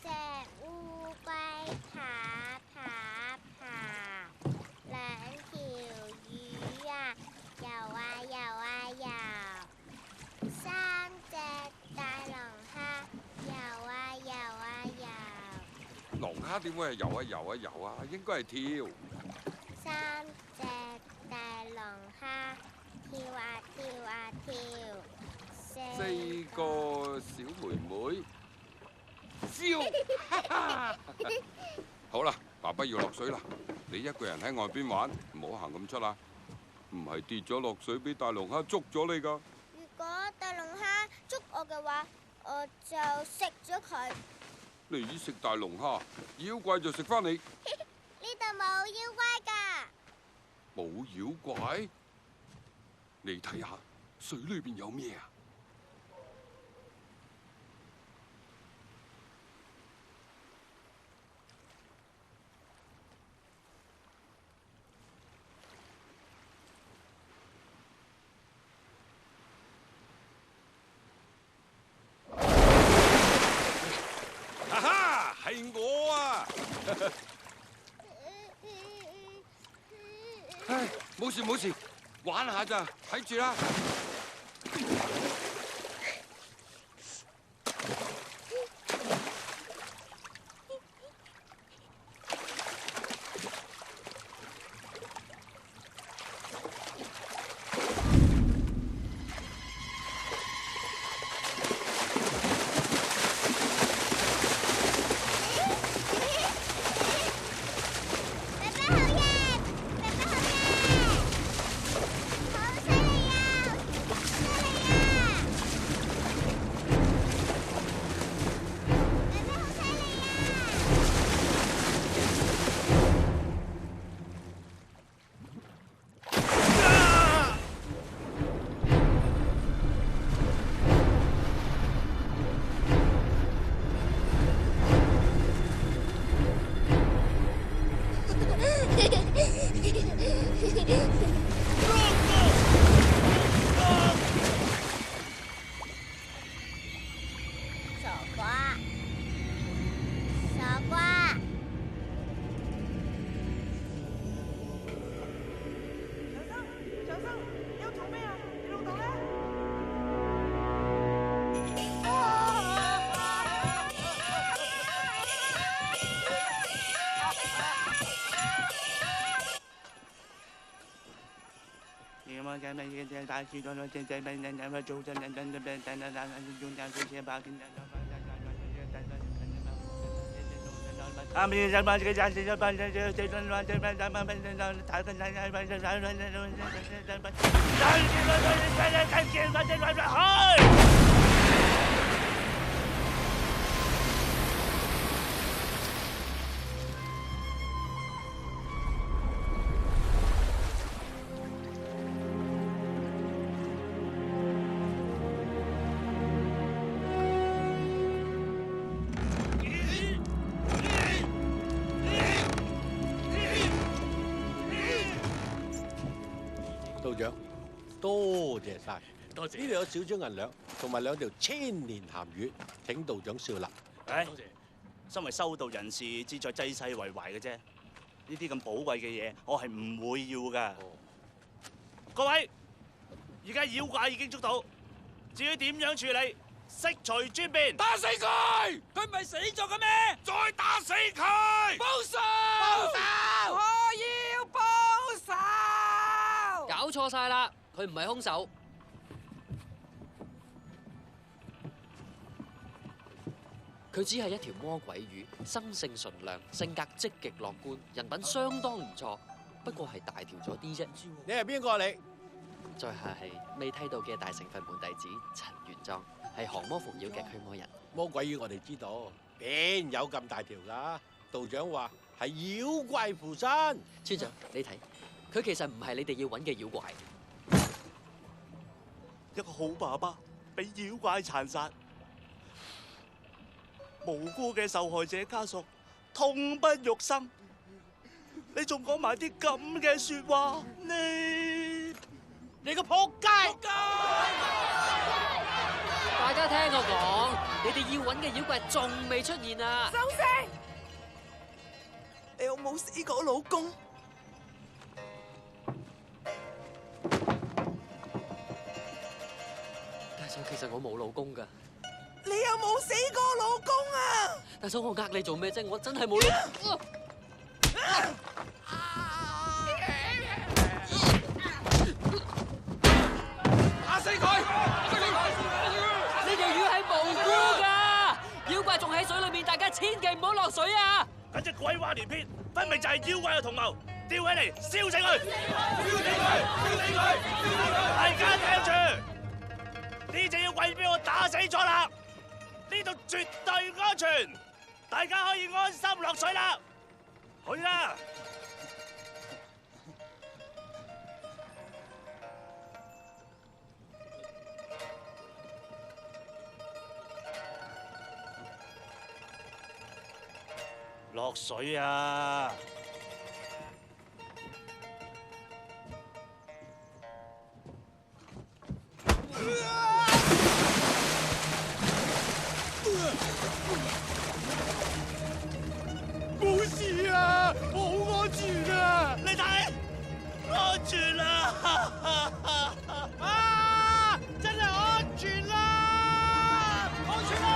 隻烏龜爬爬爬，兩條魚啊游啊游啊游，三隻大龍蝦游啊游啊游。龍蝦點會係游啊游啊游啊？應該係跳。三隻大龍蝦跳啊跳啊跳，四個小妹妹笑。好啦，爸爸要落水啦，你一個人喺外邊玩，唔好行咁出啦，唔係跌咗落水俾大龍蝦捉咗你噶。如果大龍蝦捉我嘅話，我就食咗佢。你食大龍蝦，妖怪就食翻你。呢度冇妖怪噶。冇妖怪？你睇下水裏邊有咩啊？哈哈，係我啊！唉，冇事冇事，玩下咋，睇住啦。道長，多謝晒，多謝。呢度有少少銀兩，同埋2條千年鹹魚，請道長笑納。唉，多謝。身為修道人士，志在濟世為懷嘅啫。呢啲咁寶貴嘅嘢，我係唔會要噶。各位，而家妖怪已經捉到，至於點樣處理，悉隨尊便。打死佢！佢唔係死咗嘅咩？再打死佢！報仇！報仇！我要報仇！搞錯晒啦，佢唔係兇手。佢只係一條魔鬼魚，生性純良，性格積極樂觀，人品相當唔錯，不過係大條咗啲啫。你係邊個啊？你在下係未睇到嘅大乘佛門弟子陳元莊，係降魔伏妖嘅驅魔人。魔鬼魚我哋知道，邊有咁大條㗎？道長話係妖怪附身。村長，你睇，佢其實唔係你哋要揾嘅妖怪。一個好爸爸俾妖怪殘殺，無辜嘅受害者家屬痛不欲生，你仲講埋啲咁嘅說話，你個仆街！大家聽我講，你哋要揾嘅妖怪仲未出現啊！收聲！你有冇死過老公？大嫂，其實我冇老公㗎。你有冇死過老公啊？大嫂，我呃你做咩啫？我真係冇老公。打死佢！呢條魚係無辜㗎，妖怪仲喺水裏面，大家千祈唔好落水啊！簡直鬼話連篇，分明就係妖怪嘅同謀，吊起嚟燒死佢！燒死佢！燒死佢！大家聽住，呢隻妖怪俾我打死咗啦！呢度絕對安全，大家可以安心落水啦！去啦！落水啊！冇事啊，好安全啊！你睇，安全啦！啊，真係安全啦！安全啦！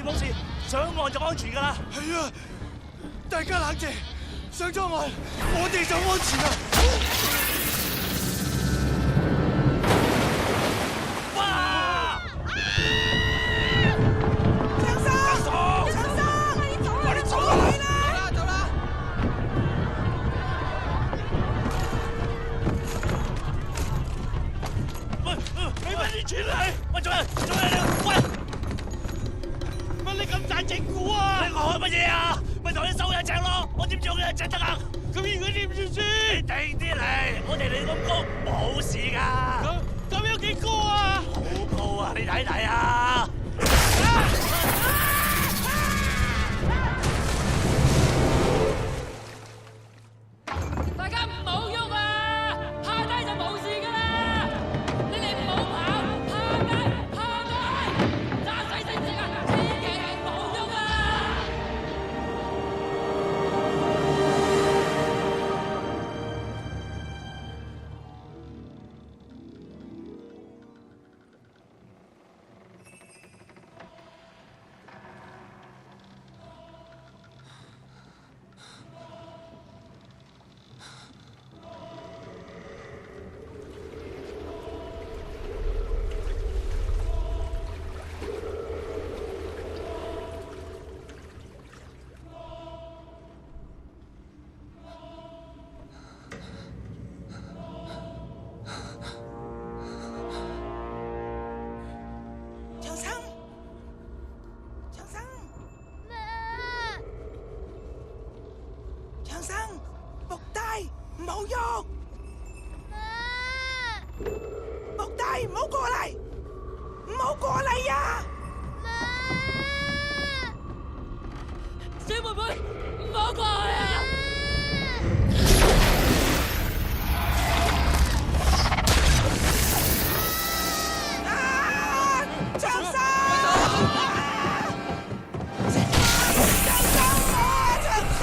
冇事，上岸就安全㗎啦。係啊，大家冷靜，上咗岸，我哋就安全啦。哇！長生，快啲走啦！走啦！喂，俾翻啲錢嚟！喂，做咩你？喂！乜你咁大隻股啊？你講乜嘢啊？咪同你收一隻咯，我點做一隻得啊？咁而家點算先？你定啲嚟，我哋嚟咁高，冇事噶。咁有幾高啊？好高啊！你睇睇啊！大家唔好喐啊，趴低就冇事噶啦。你哋唔好跑，趴低，揸細識唔識啊？千祈唔好喐啊！唔好喐！木弟，唔好過嚟！唔好過嚟呀！小妹妹，唔好過嚟啊！長生！長生啊！長生！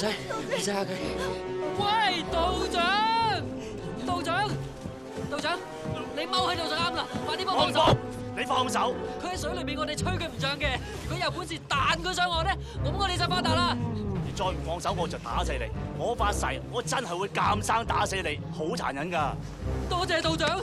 使下佢。喂，道長，道長，道長，你踎喺度就啱啦，快啲幫幫手！你放手！佢喺水裏面，我哋吹佢唔漲嘅。如果有本事彈佢上岸咧，咁我哋就發達啦。你再唔放手，我就打死你！我發誓，我真係會監生打死你，好殘忍㗎！多謝道長。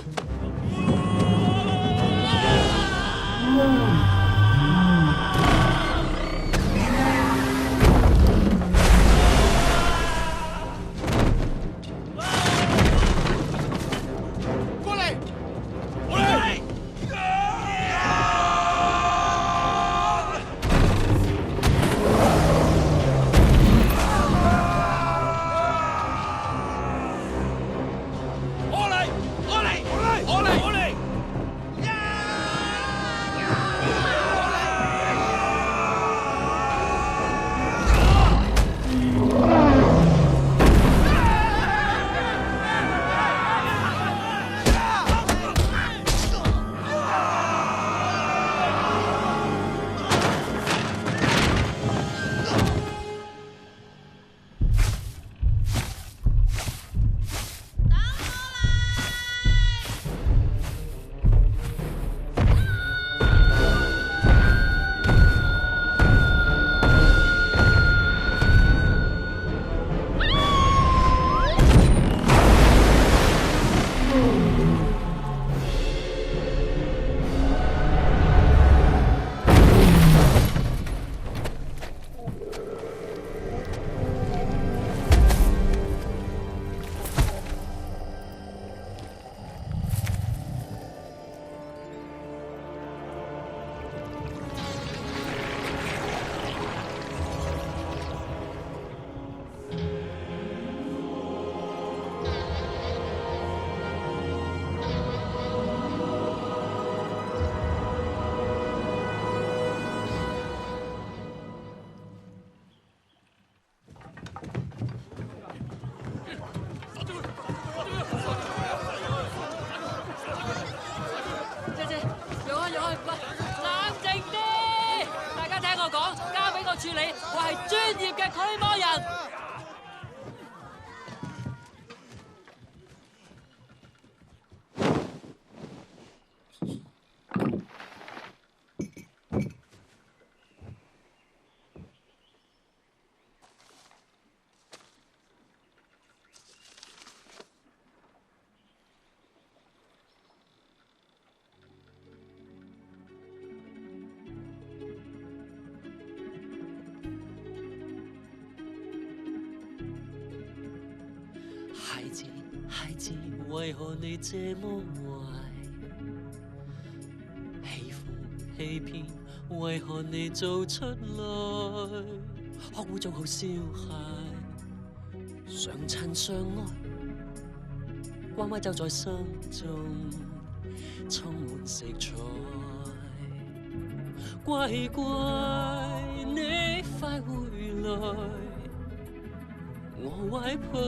處理，我係專業嘅驅魔人。孩子，為何你這麼壞？欺負欺騙，為何你做出來？學會做好小孩，相親相愛，關懷就在心中，充滿色彩。乖乖，你快回來，我懷抱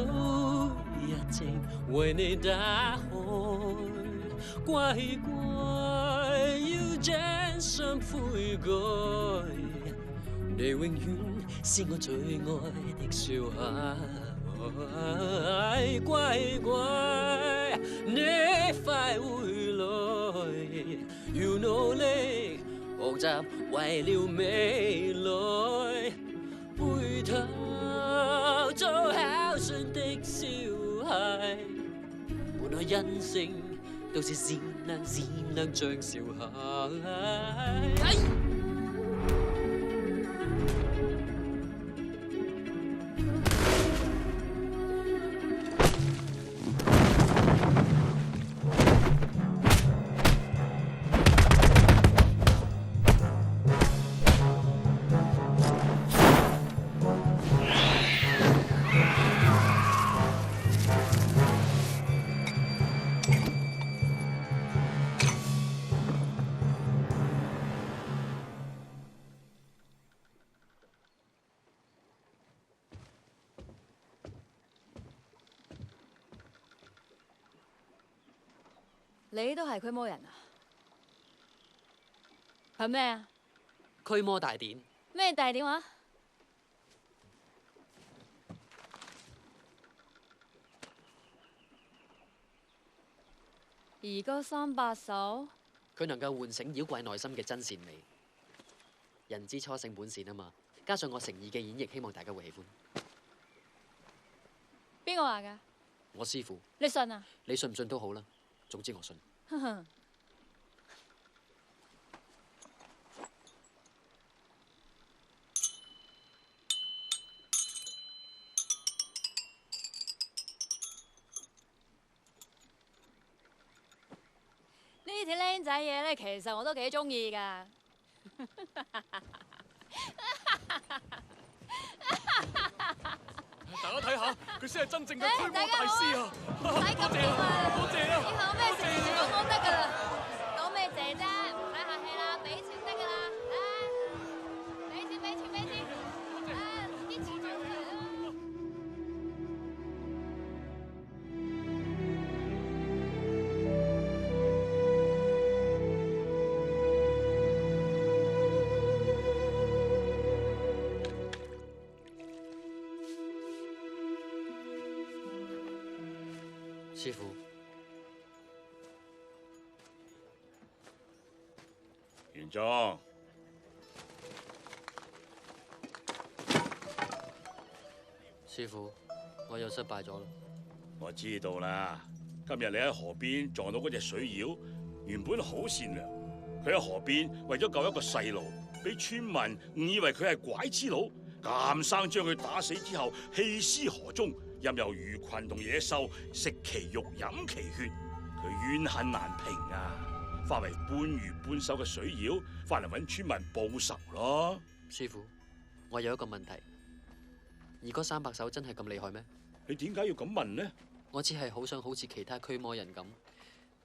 一直為你打開，乖乖要真心悔改，你永遠是我最愛的小孩。乖乖，你快回來，要努力學習為了未來，回頭做孝順的小孩，本來人性都是善良像小孩。你都係驅魔人啊？係咩啊？驅魔大典。咩大典話？兒歌三百首，佢能夠喚醒妖怪內心嘅真善美。人之初性本善啊嘛，加上我誠意嘅演繹，希望大家會喜歡。邊個話㗎？我師傅，你信啊？你信唔信都好啦，總之我信。哼哼。呢啲僆仔嘢咧，其實我都幾中意㗎。大家睇下，佢先係真正嘅驅魔大師啊！唔使咁講啊！多謝啊！以後咩事就講我得㗎啦，講咩謝啫？唔使客氣啦，俾錢得㗎啦，俾錢！啲錢就嚟啦。師傅，元莊，師傅，我又失敗咗啦。我知道啦。今日你喺河邊撞到嗰隻水妖，原本好善良，佢喺河邊為咗救一個細路，俾村民誤以為佢係拐子佬，監生將佢打死之後棄屍河中。任由魚群同野獸食其肉飲其血，佢怨恨難平啊！化為半魚半獸嘅水妖，翻嚟揾村民報仇咯。師傅，我有一個問題，兒歌300首真係咁厲害咩？你點解要咁問呢？我只係好想好似其他驅魔人咁，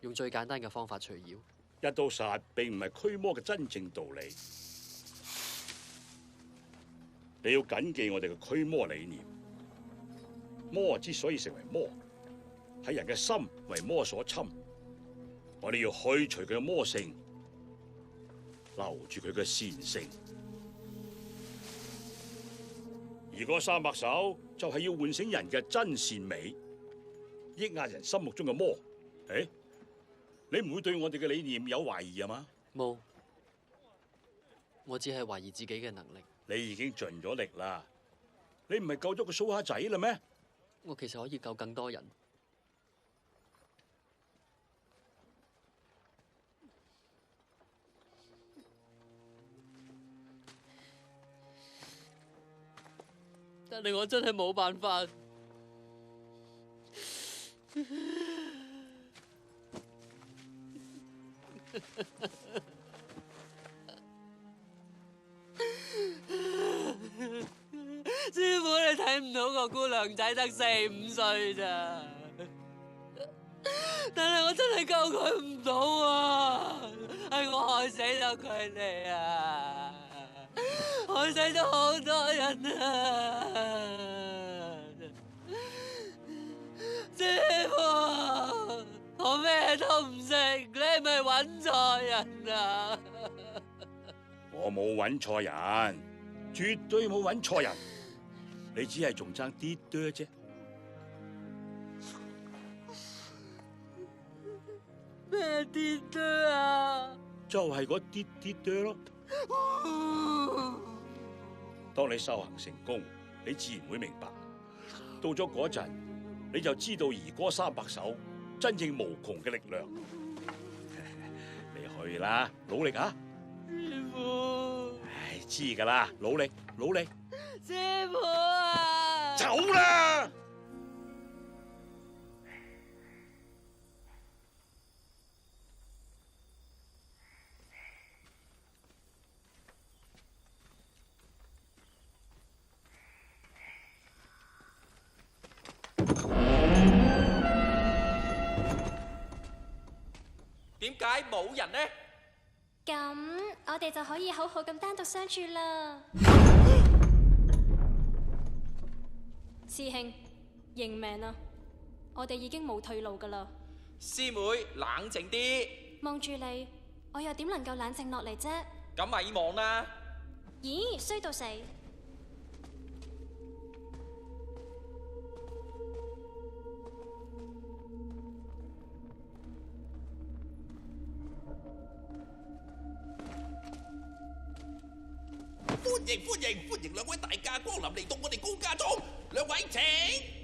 用最簡單嘅方法除妖。一刀殺並唔係驅魔嘅真正道理，你要謹記我哋嘅驅魔理念。魔之所以成為魔，係人嘅心為魔所侵。我哋要去除佢嘅魔性，留住佢嘅善性。兒歌300首就係要喚醒人嘅真善美，抑壓人心目中嘅魔。誒，你唔會對我哋嘅理念有懷疑啊嘛？冇，我只係懷疑自己嘅能力。你已經盡咗力啦，你唔係救咗個蘇蝦仔啦咩？我其實可以救更多人。但係我真係冇辦法。師傅，你睇唔到個姑娘仔得4、5歲咋？但係我真係救佢唔到啊！係我害死咗佢哋啊！害死咗好多人啊！師傅，我咩都唔識，你係咪揾錯人啊？我冇揾錯人，絕對冇揾錯人。你只係仲爭啲多啫。咩啲多啊？就係嗰啲啲多咯。當你修行成功，你自然會明白。到咗嗰陣，你就知道兒歌300首真正無窮嘅力量。你去啦，努力啊！師傅，唉，知噶啦，努力，努力。師傅啊！走啦！點解冇人呢？咁我哋就可以好好咁單獨相處啦。師兄，認命啦！我哋已經冇退路噶啦。師妹，冷靜啲。望住你，我又點能夠冷靜落嚟啫？咁咪望啦。咦，衰到死！歡迎兩位大駕光臨嚟到我哋高家莊。兩位請，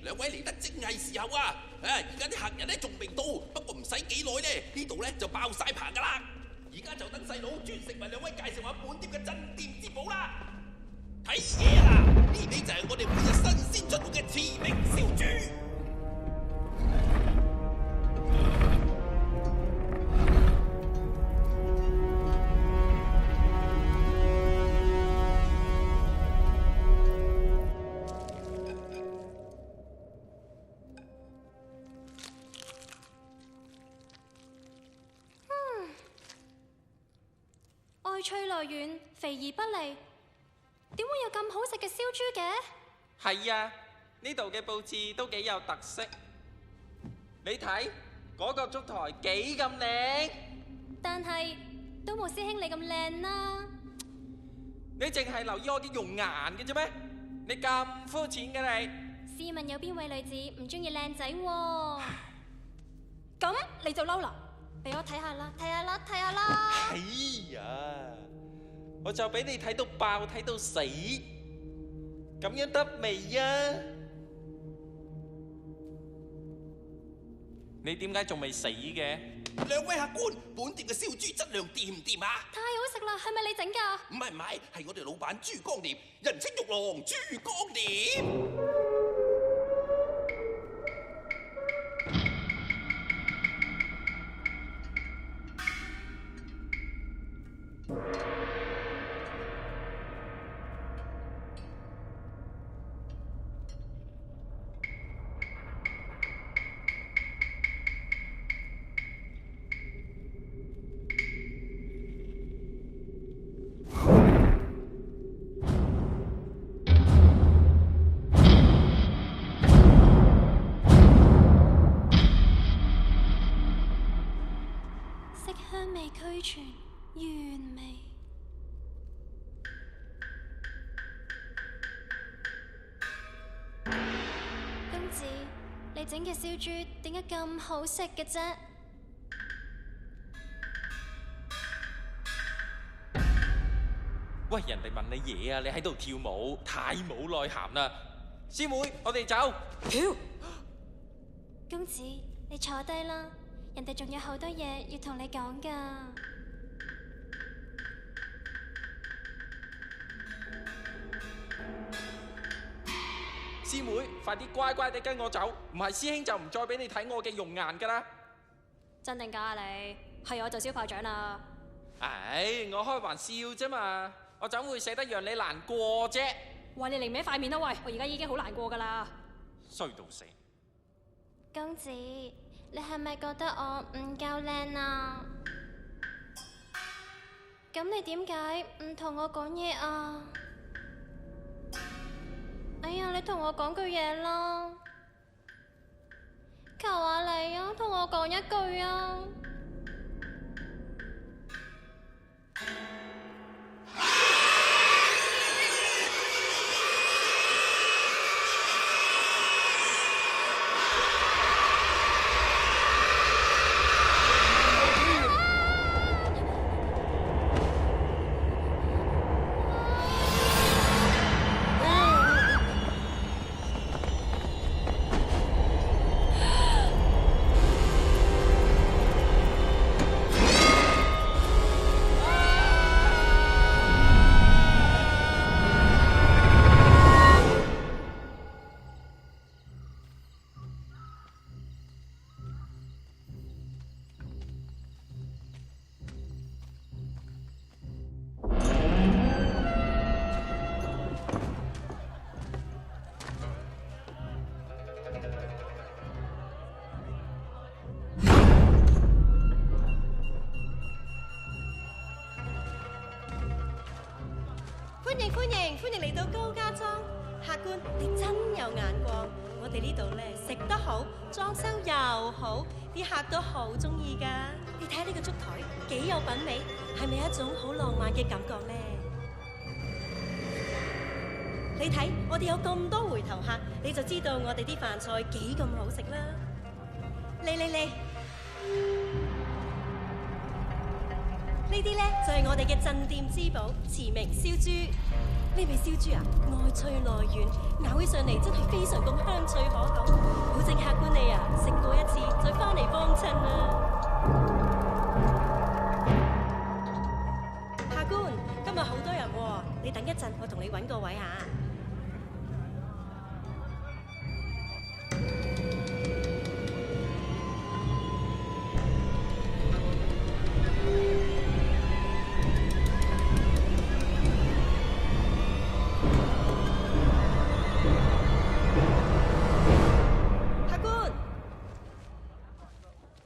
兩位嚟得正係時候啊！而家啲客人咧仲未到，不過唔使幾耐咧，呢度咧就爆晒棚噶啦。而家就等細佬專程為兩位介紹下本店嘅鎮店之寶啦。睇嘢啦，呢味就係我哋每日新鮮出爐嘅馳名燒豬。愛翠來遠，肥而不膩，點會有咁好食嘅燒豬嘅？係啊，呢度嘅佈置都幾有特色。你睇嗰個燭台幾咁靚，但係都冇師兄你咁靚啦。你淨係留意我啲容顏嘅啫咩？你咁膚淺嘅你？試問有邊位女子唔中意靚仔喎？咁你就嬲啦！俾我睇下啦，睇下啦，睇下啦！哎呀，我就俾你睇到爆，睇到死，咁樣得未啊？你點解仲未死嘅？兩位客官，本店嘅燒豬質量掂唔掂啊？太好食啦，係咪你整㗎？唔係，係我哋老闆珠江廉，人稱玉郎珠江廉。香味俱全，原味。公子，你整嘅燒豬點解咁好食嘅啫？喂，人哋問你嘢啊，你喺度跳舞，太冇內涵啦！師妹，我哋走。公子，你坐低啦。人哋仲有好多嘢要同你講㗎。師妹，快啲乖乖地跟我走，唔係師兄就唔再俾你睇我嘅容顏㗎啦。真定假啊你？係我就燒炮仗啦。唉，我開玩笑啫嘛，我怎會捨得讓你難過啫？喂，你擰歪塊面啦喂！我而家已經好難過㗎啦。衰到死。公子。你係咪覺得我唔夠靚啊？咁你點解唔同我講嘢啊？哎呀，你同我講句嘢啦！求下你啊，同我講一句啊！歡迎嚟到高家莊，客官你真有眼光。我哋呢度咧食得好，裝修又好，啲客都好中意噶。你睇下呢個燭台幾有品味，係咪一種好浪漫嘅感覺咧？你睇我哋有咁多回頭客，你就知道我哋啲飯菜幾咁好食啦。嚟，呢啲咧就係我哋嘅鎮店之寶——馳名燒豬。呢味燒豬啊，外脆內軟，咬起上嚟真係非常咁香脆可口，保證客官你啊食過一次再翻嚟幫襯啊！客官，今日好多人喎，你等一陣，我同你揾個位嚇。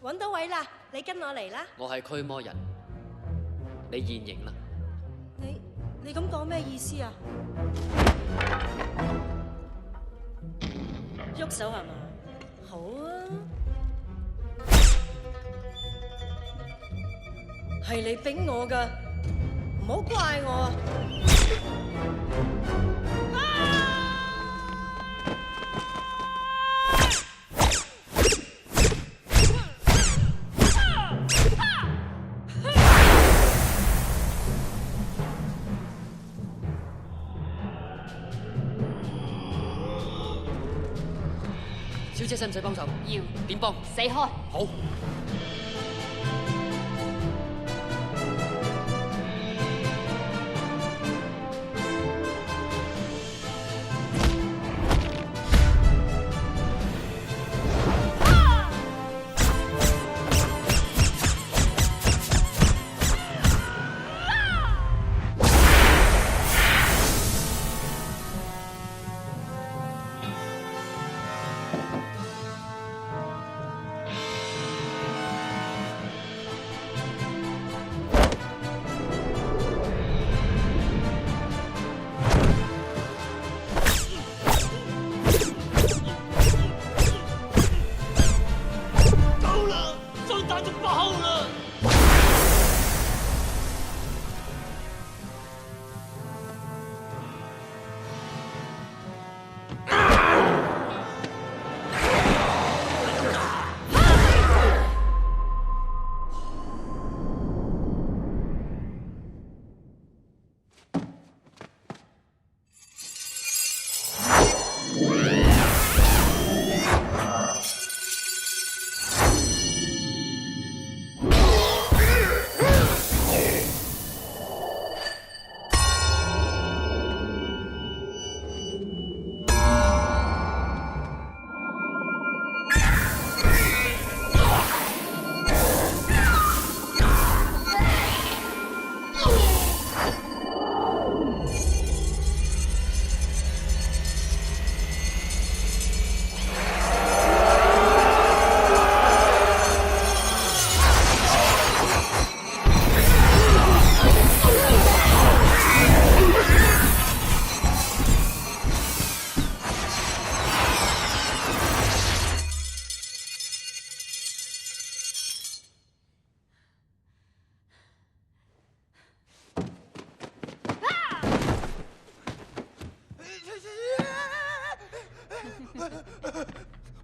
揾到位啦，你跟我嚟啦。我係驅魔人，你現形啦。你咁講咩意思啊？喐手係嘛？好啊，係你逼我噶，唔好怪我啊！小姐使唔使幫手？要。點幫？死開！好。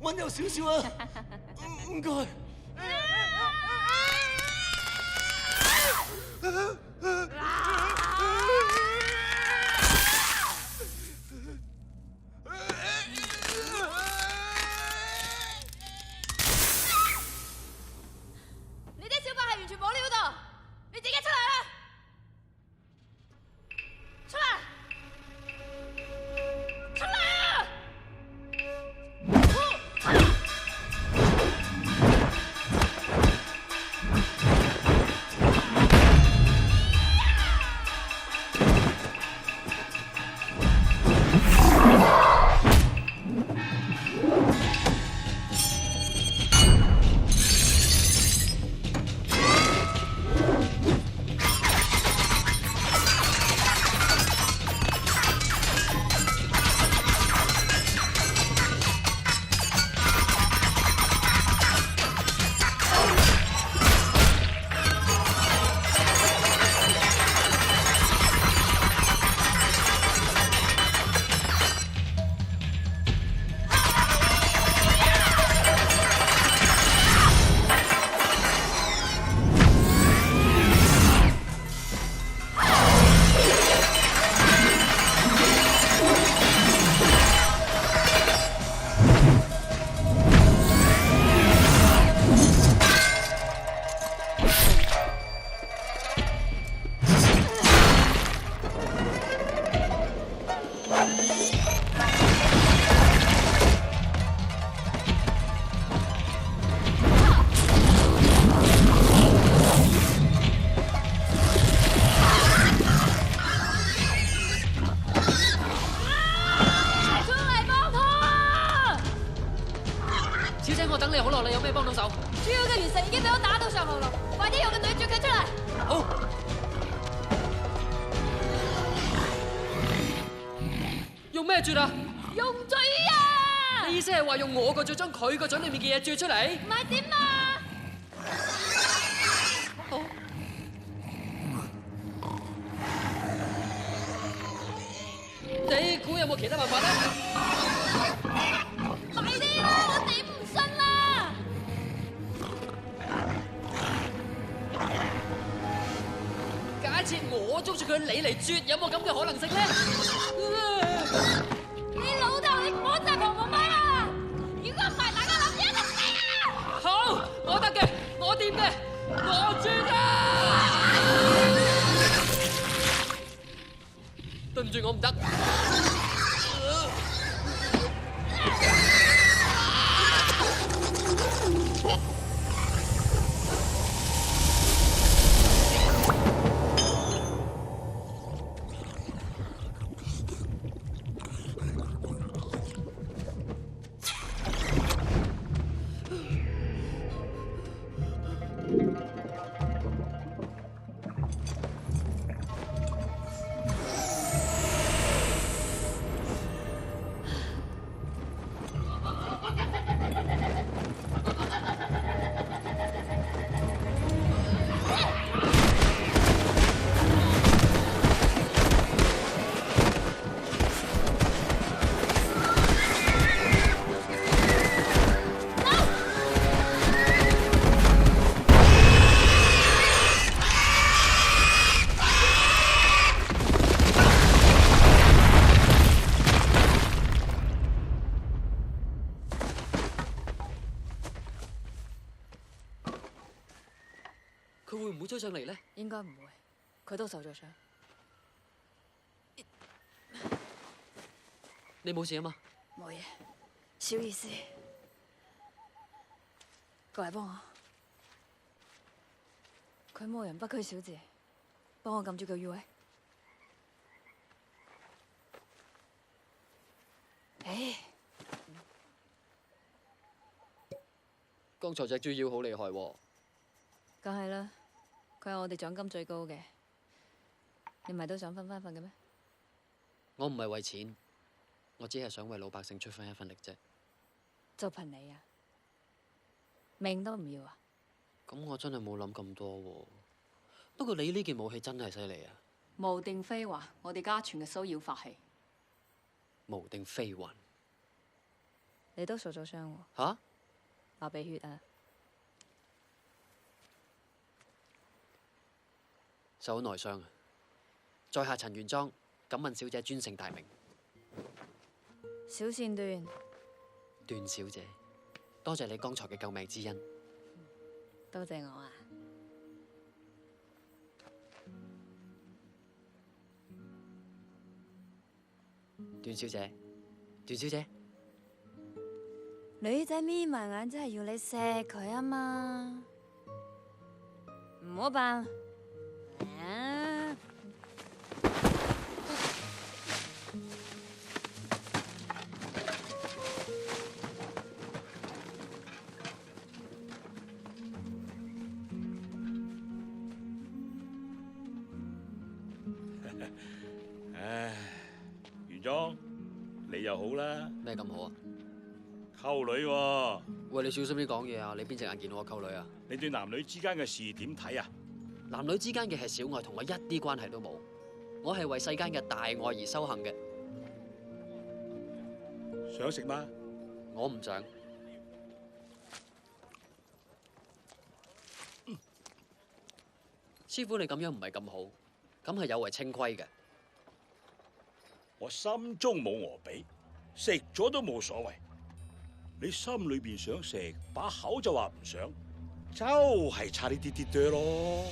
溫柔少少啊，唔該。你啲小怪係完全冇料到，你自己出嚟啦！出嚟！出嚟啊！我等你好耐，你有咩幫到手？主要嘅元神已經俾我打到上喉嚨，快啲用個女絕佢出嚟！好。用咩絕啊？用嘴啊！你意思係話用我個嘴將佢個嘴裏面嘅嘢絕出嚟？唔係點啊？好。你估有冇其他辦法咧？快啲啦！我頂唔順啦！假設我捉住佢，你嚟絕，有冇咁嘅可能性咧？你老豆，你唔好再狂我媽啦！如果唔係，大家諗住一齊死啊！好，我得嘅，我掂嘅，我絕啊！對唔住，我唔得。佢會唔會追上嚟咧？應該唔會，佢都受咗傷。你冇事啊嘛？冇嘢，小意思。過嚟幫我。佢冇人不拘小節，幫我撳住個穴位。誒，剛才隻豬妖好厲害喎。梗係啦，佢係我哋獎金最高嘅。你唔係都想分翻份嘅咩？我唔係為錢，我只係想為老百姓出翻一份力啫。就憑你啊，命都唔要啊？咁我真係冇諗咁多喎。不過你呢件武器真係犀利啊！無定飛環，我哋家傳嘅騷擾法器。無定飛環。你都受咗傷喎？嚇？流鼻血啊！受咗內傷啊！在下陳元莊，敢問小姐尊姓大名？小倩段。段小姐，多謝你剛才嘅救命之恩。多謝我啊！段小姐，段小姐，女仔眯埋眼真係要你錫佢啊嘛，唔好扮。啊！唉，元莊，你又好啦。咩咁好啊？溝女喎。喂，你小心啲講嘢啊！你邊隻眼見到我溝女啊？你對男女之間嘅事點睇啊？男女之間嘅係小愛，同我一啲關係都冇。我係為世間嘅大愛而修行嘅。想食嗎？我唔想。師傅，你咁樣唔係咁好，咁係有違清規嘅。我心中冇鵝髀，食咗都冇所謂。你心裏邊想食，把口就話唔想，就係差呢啲啲多咯。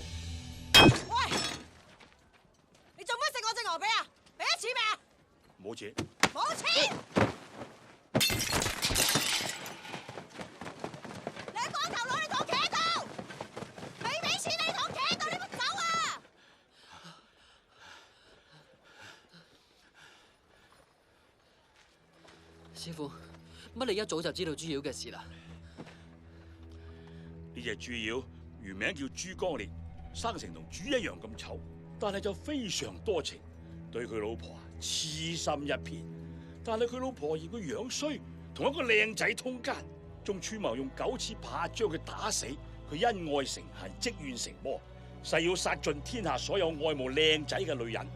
喂，你做乜食我隻鵝髀啊？俾咗錢未啊？冇錢。冇錢！你喺光頭佬，你同我企喺度！未俾錢你同我企喺度，你唔走啊！師傅，乜你一早就知道豬妖嘅事啦？呢隻豬妖原名叫朱光烈，生成同豬一樣咁醜，但係就非常多情，對佢老婆痴心一片。但係佢老婆嫌佢樣衰，同一個靚仔通姦，仲串謀用9次拍將佢打死。佢因愛成恨，積怨成魔，誓要殺盡天下所有愛慕靚仔嘅女人。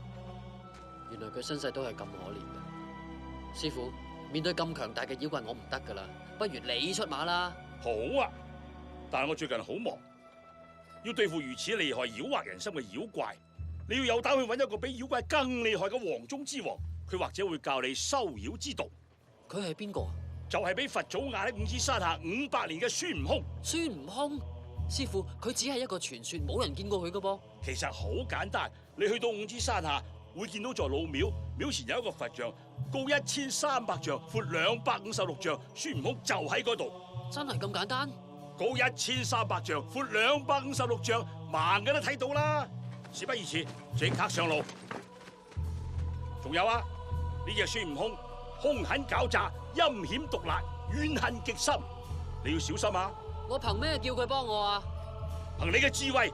原來佢身世都係咁可憐嘅。師傅，面對咁強大嘅妖怪，我唔得噶啦，不如你出馬啦。好啊，但係我最近好忙，要對付如此厲害、妖惑人心嘅妖怪，你要有膽去揾一個比妖怪更厲害嘅黃中之王，佢或者會教你收妖之道。佢係邊個啊？就係俾佛祖壓喺五指山下500年嘅孫悟空。孫悟空？師傅，佢只係一個傳說，冇人見過佢噶噃。其實好簡單，你去到五指山下會見到座老廟，廟前有一個佛像，高1300丈，闊256丈，孫悟空就喺嗰度。真係咁簡單？高1300丈，闊256丈，盲嘅都睇到啦。事不宜遲，即刻上路。仲有啊，呢隻孫悟空兇狠狡詐，陰險毒辣，怨恨極深，你要小心啊！我憑咩叫佢幫我啊？憑你嘅智慧，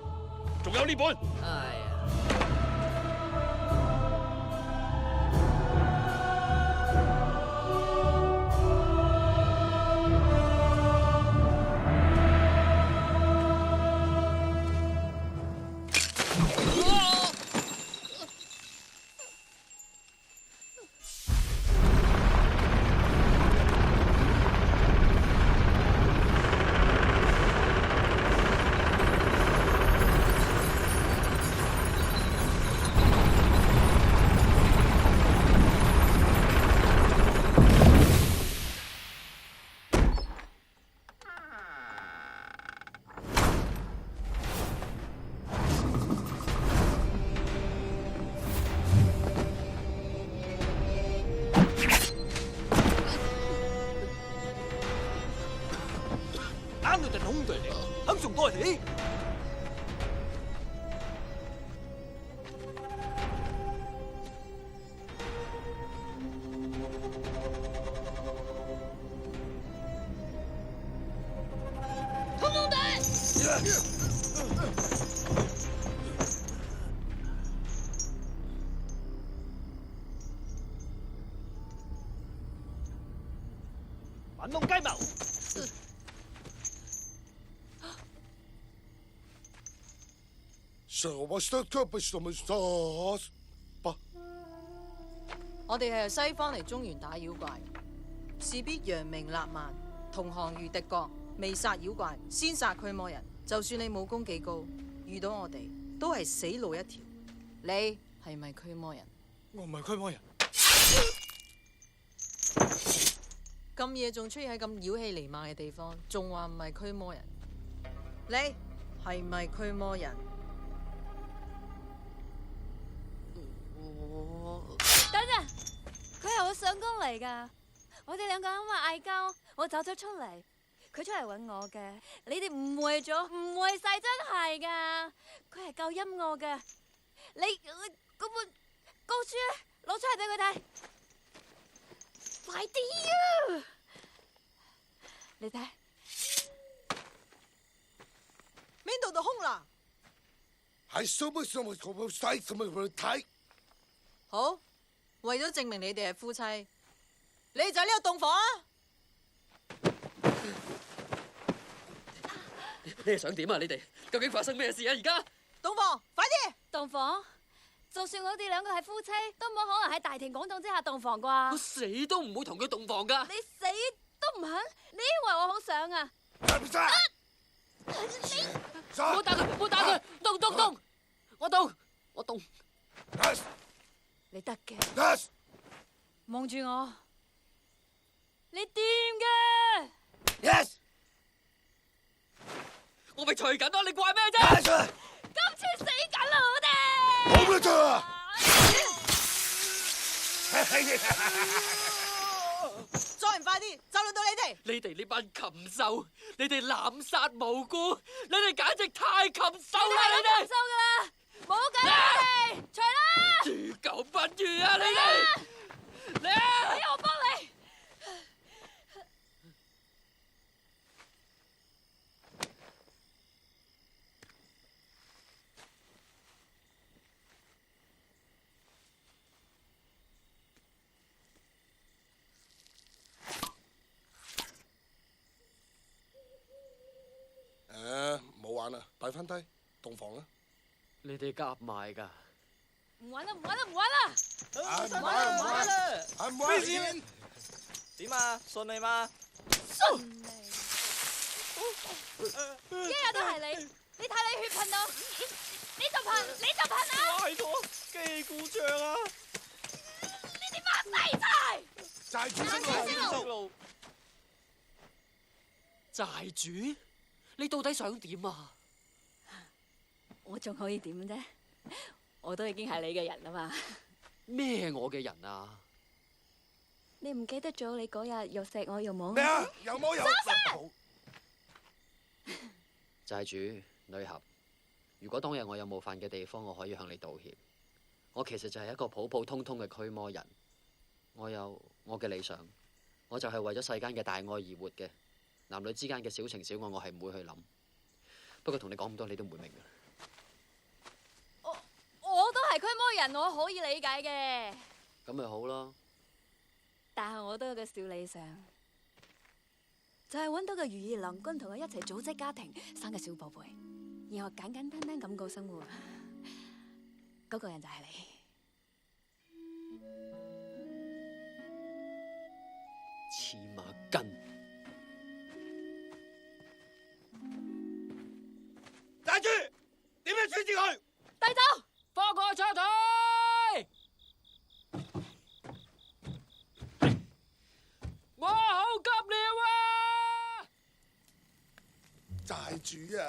仲有呢本。哎呀！玩弄計謀。我哋係由西方嚟中原打妖怪，事必揚名立萬，同行如敵國，未殺妖怪，先殺驅魔人。就算你武功幾高，遇到我哋都係死路一條。你係咪驅魔人？我唔係驅魔人。咁夜仲出現喺咁妖氣瀰漫嘅地方，仲話唔係驅魔人？你係咪驅魔人？等陣，佢係我相公嚟噶。我哋兩個因為嗌交，我走咗出嚟，佢出嚟揾我嘅。你哋誤會咗，誤會晒，真係噶。佢係夠陰我嘅。你嗰本高書咧，攞出嚟俾佢睇。快啲啊！你睇邊度就空啦？係什麼什麼睇什麼睇？好，為咗證明你哋係夫妻，你就喺呢個洞房啊！你係想點啊？你哋究竟發生咩事啊？而家洞房，快啲！洞房。就算我哋兩個係夫妻，都冇可能喺大庭廣眾之下洞房啩。我死都唔會同佢洞房噶。你死都唔肯？你以為我好想啊？唔好打佢，唔好打佢，動！我動。你得嘅。望住我，你掂嘅。Yes。我咪除緊咯，你怪咩啫？今次死緊啦，我哋。好啦，得啦。再唔快啲，就輪到你哋。你哋呢班禽獸，你哋濫殺無辜，你哋簡直太禽獸啦！你哋禽獸噶啦，冇計啦，你哋除啦！豬狗不如啊！你哋，你啊！俾我幫你。擺翻低，洞房啦。你哋夾埋㗎？唔玩啦，唔玩啦，唔玩啦！唔玩啦！唔玩！點啊？順利嗎？順利。一日都係你，你睇你血噴到，你就噴啊！壞咗，機故障啊！呢啲乜死柴！債主識路。債主，你到底想點啊？我仲可以點啫？我都已經係你嘅人啦嘛。咩我嘅人啊？你唔記得咗你嗰日又錫我又摸我？咩啊？又摸又收債主女俠，如果當日我有冒犯嘅地方，我可以向你道歉。我其實就係一個普普通通嘅驅魔人，我有我嘅理想，我就係為咗世間嘅大愛而活嘅。男女之間嘅小情小愛，我係唔會去諗。不過同你講咁多，你都唔會明㗎。我都係驅魔人，我可以理解嘅。咁咪好咯。但係我都有個小理想，就係揾到個如意郎君同我一齊組織家庭，生個小寶貝，然後簡簡單單咁過生活。嗰個人就係你。黐孖筋！債主，點樣處置佢？帶走！放我出去！我好急了啊！債主啊，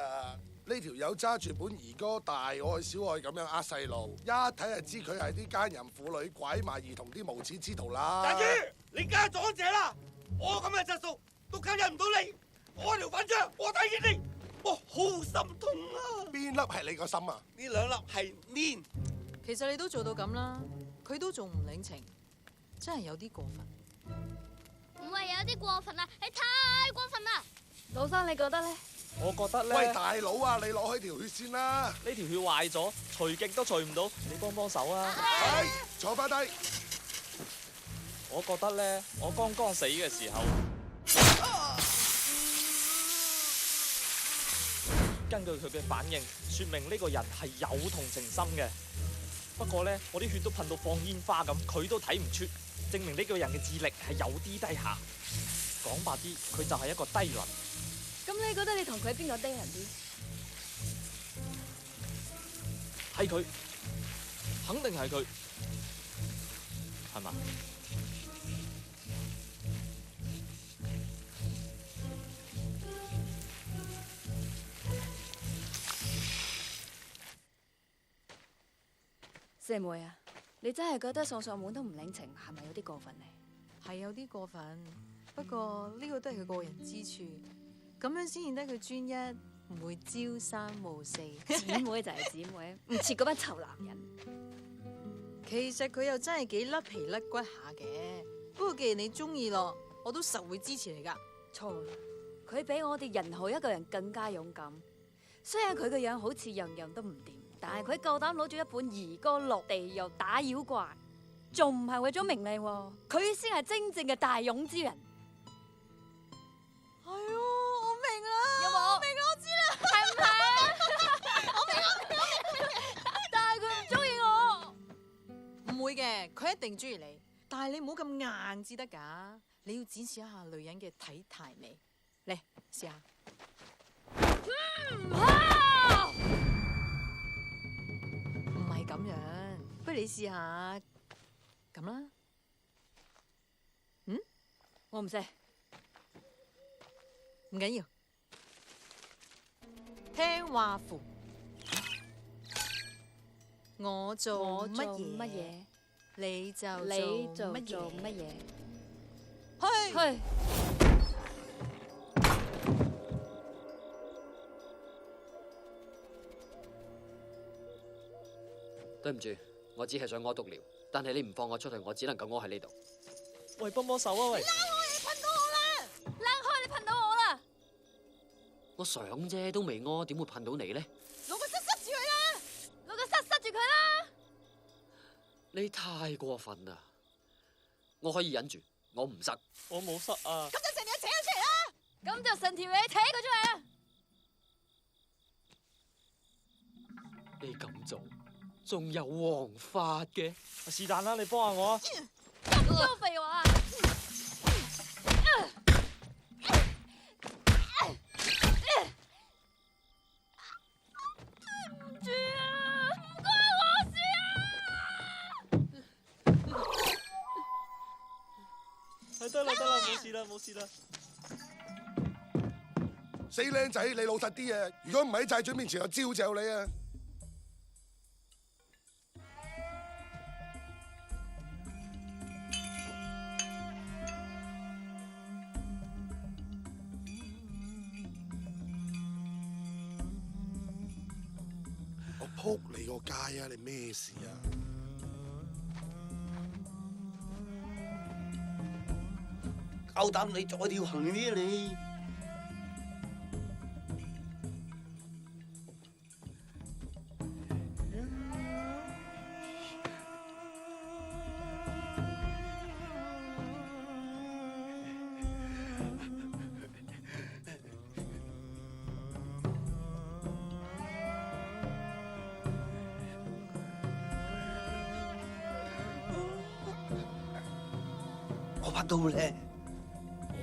呢條友揸住本兒歌大愛小愛咁樣呃細路，一睇就知佢係啲奸淫婦女、拐賣兒童啲無恥之徒啦！債主，你家長者啦，我咁嘅質素都吸引唔到你，我條粉腸，我睇見你，我好心痛啊！邊粒係你個心啊？呢兩粒係黏。其實你都做到咁啦，佢都仲唔領情，真係有啲過分。唔係有啲過分啦，你太過分啦！老生你覺得咧？我覺得咧，喂，大佬啊，你攞開條血先啦！呢條血壞咗，除極都除唔到，你幫幫手啊！係，坐翻低。我覺得咧，我剛剛死嘅時候，根據佢嘅反應，說明呢個人係有同情心嘅。不過咧，我啲血都噴到放煙花咁，佢都睇唔出，證明呢個人嘅智力係有啲低下。講白啲，佢就係一個低能。咁你覺得你同佢邊個低能啲？係佢，肯定係佢，係嘛？四妹啊，你真係覺得掃掃門都唔領情，係咪有啲過分呢？係有啲過分，不過呢個都係佢過人之處，咁樣先顯得佢專一，唔會朝三暮四。姊妹就係姊妹，唔似嗰班臭男人。其實佢又真係幾甩皮甩骨下嘅，不過既然你中意咯，我都實會支持你噶。錯啦，佢比我哋任何一個人更加勇敢。雖然佢個樣好似樣樣都唔掂，但係佢夠膽攞住一本兒歌落地又打妖怪，仲唔係為咗名利喎？佢先係真正嘅大勇之人。係啊，我明啦，有冇？我明啦，我知啦，係唔係啊？我明，但係佢唔中意我。唔會嘅，佢一定中意你，但係你唔好咁硬至得㗎，你要展示一下女人嘅體態美。嚟，試下。唔係咁樣，不如你試下咁啦。嗯，我唔識，唔緊要。聽話符，我做乜嘢，你就做乜嘢。去。對唔住，我只係想屙督尿，但係你唔放我出去，我只能夠屙喺呢度。喂，幫幫手啊！喂，你噴到我啦！躝開，你噴到我啦！我想啫，都未屙，點會噴到你呢？攞個塞住佢啦！攞個塞住佢啦！你太過分啦！我可以忍住，我唔塞。我冇塞啊！咁就成條嘢扯咗出嚟啦！咁就成條嘢扯佢出嚟啦！你咁做仲有王法嘅？是但啦，你幫下我啊！咁多廢話。得啦，冇事啦，冇事啦。死靚仔，你老實啲啊！如果唔喺債主面前，我招嚼你啊！我撲你個街啊！你咩事啊？夠膽你再條行啲你！我拍到咧。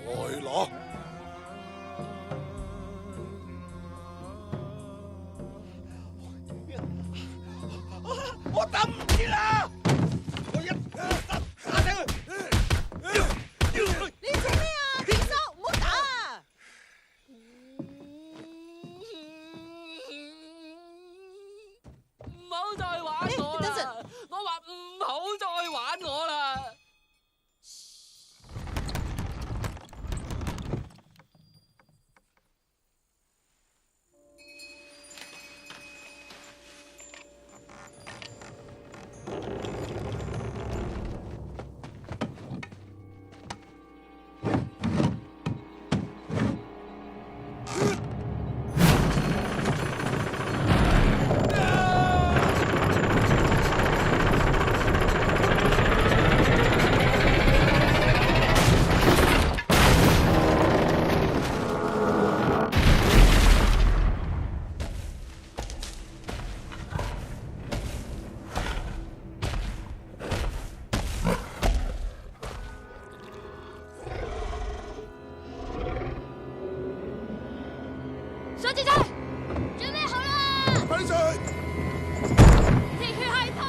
來攞！我等唔切啦！我一打死佢！你做咩啊？停手，唔好打啊！唔好再玩我啦！我話唔好再玩我啦！小姐姐，準備好啦！快啲上去！鐵血系統，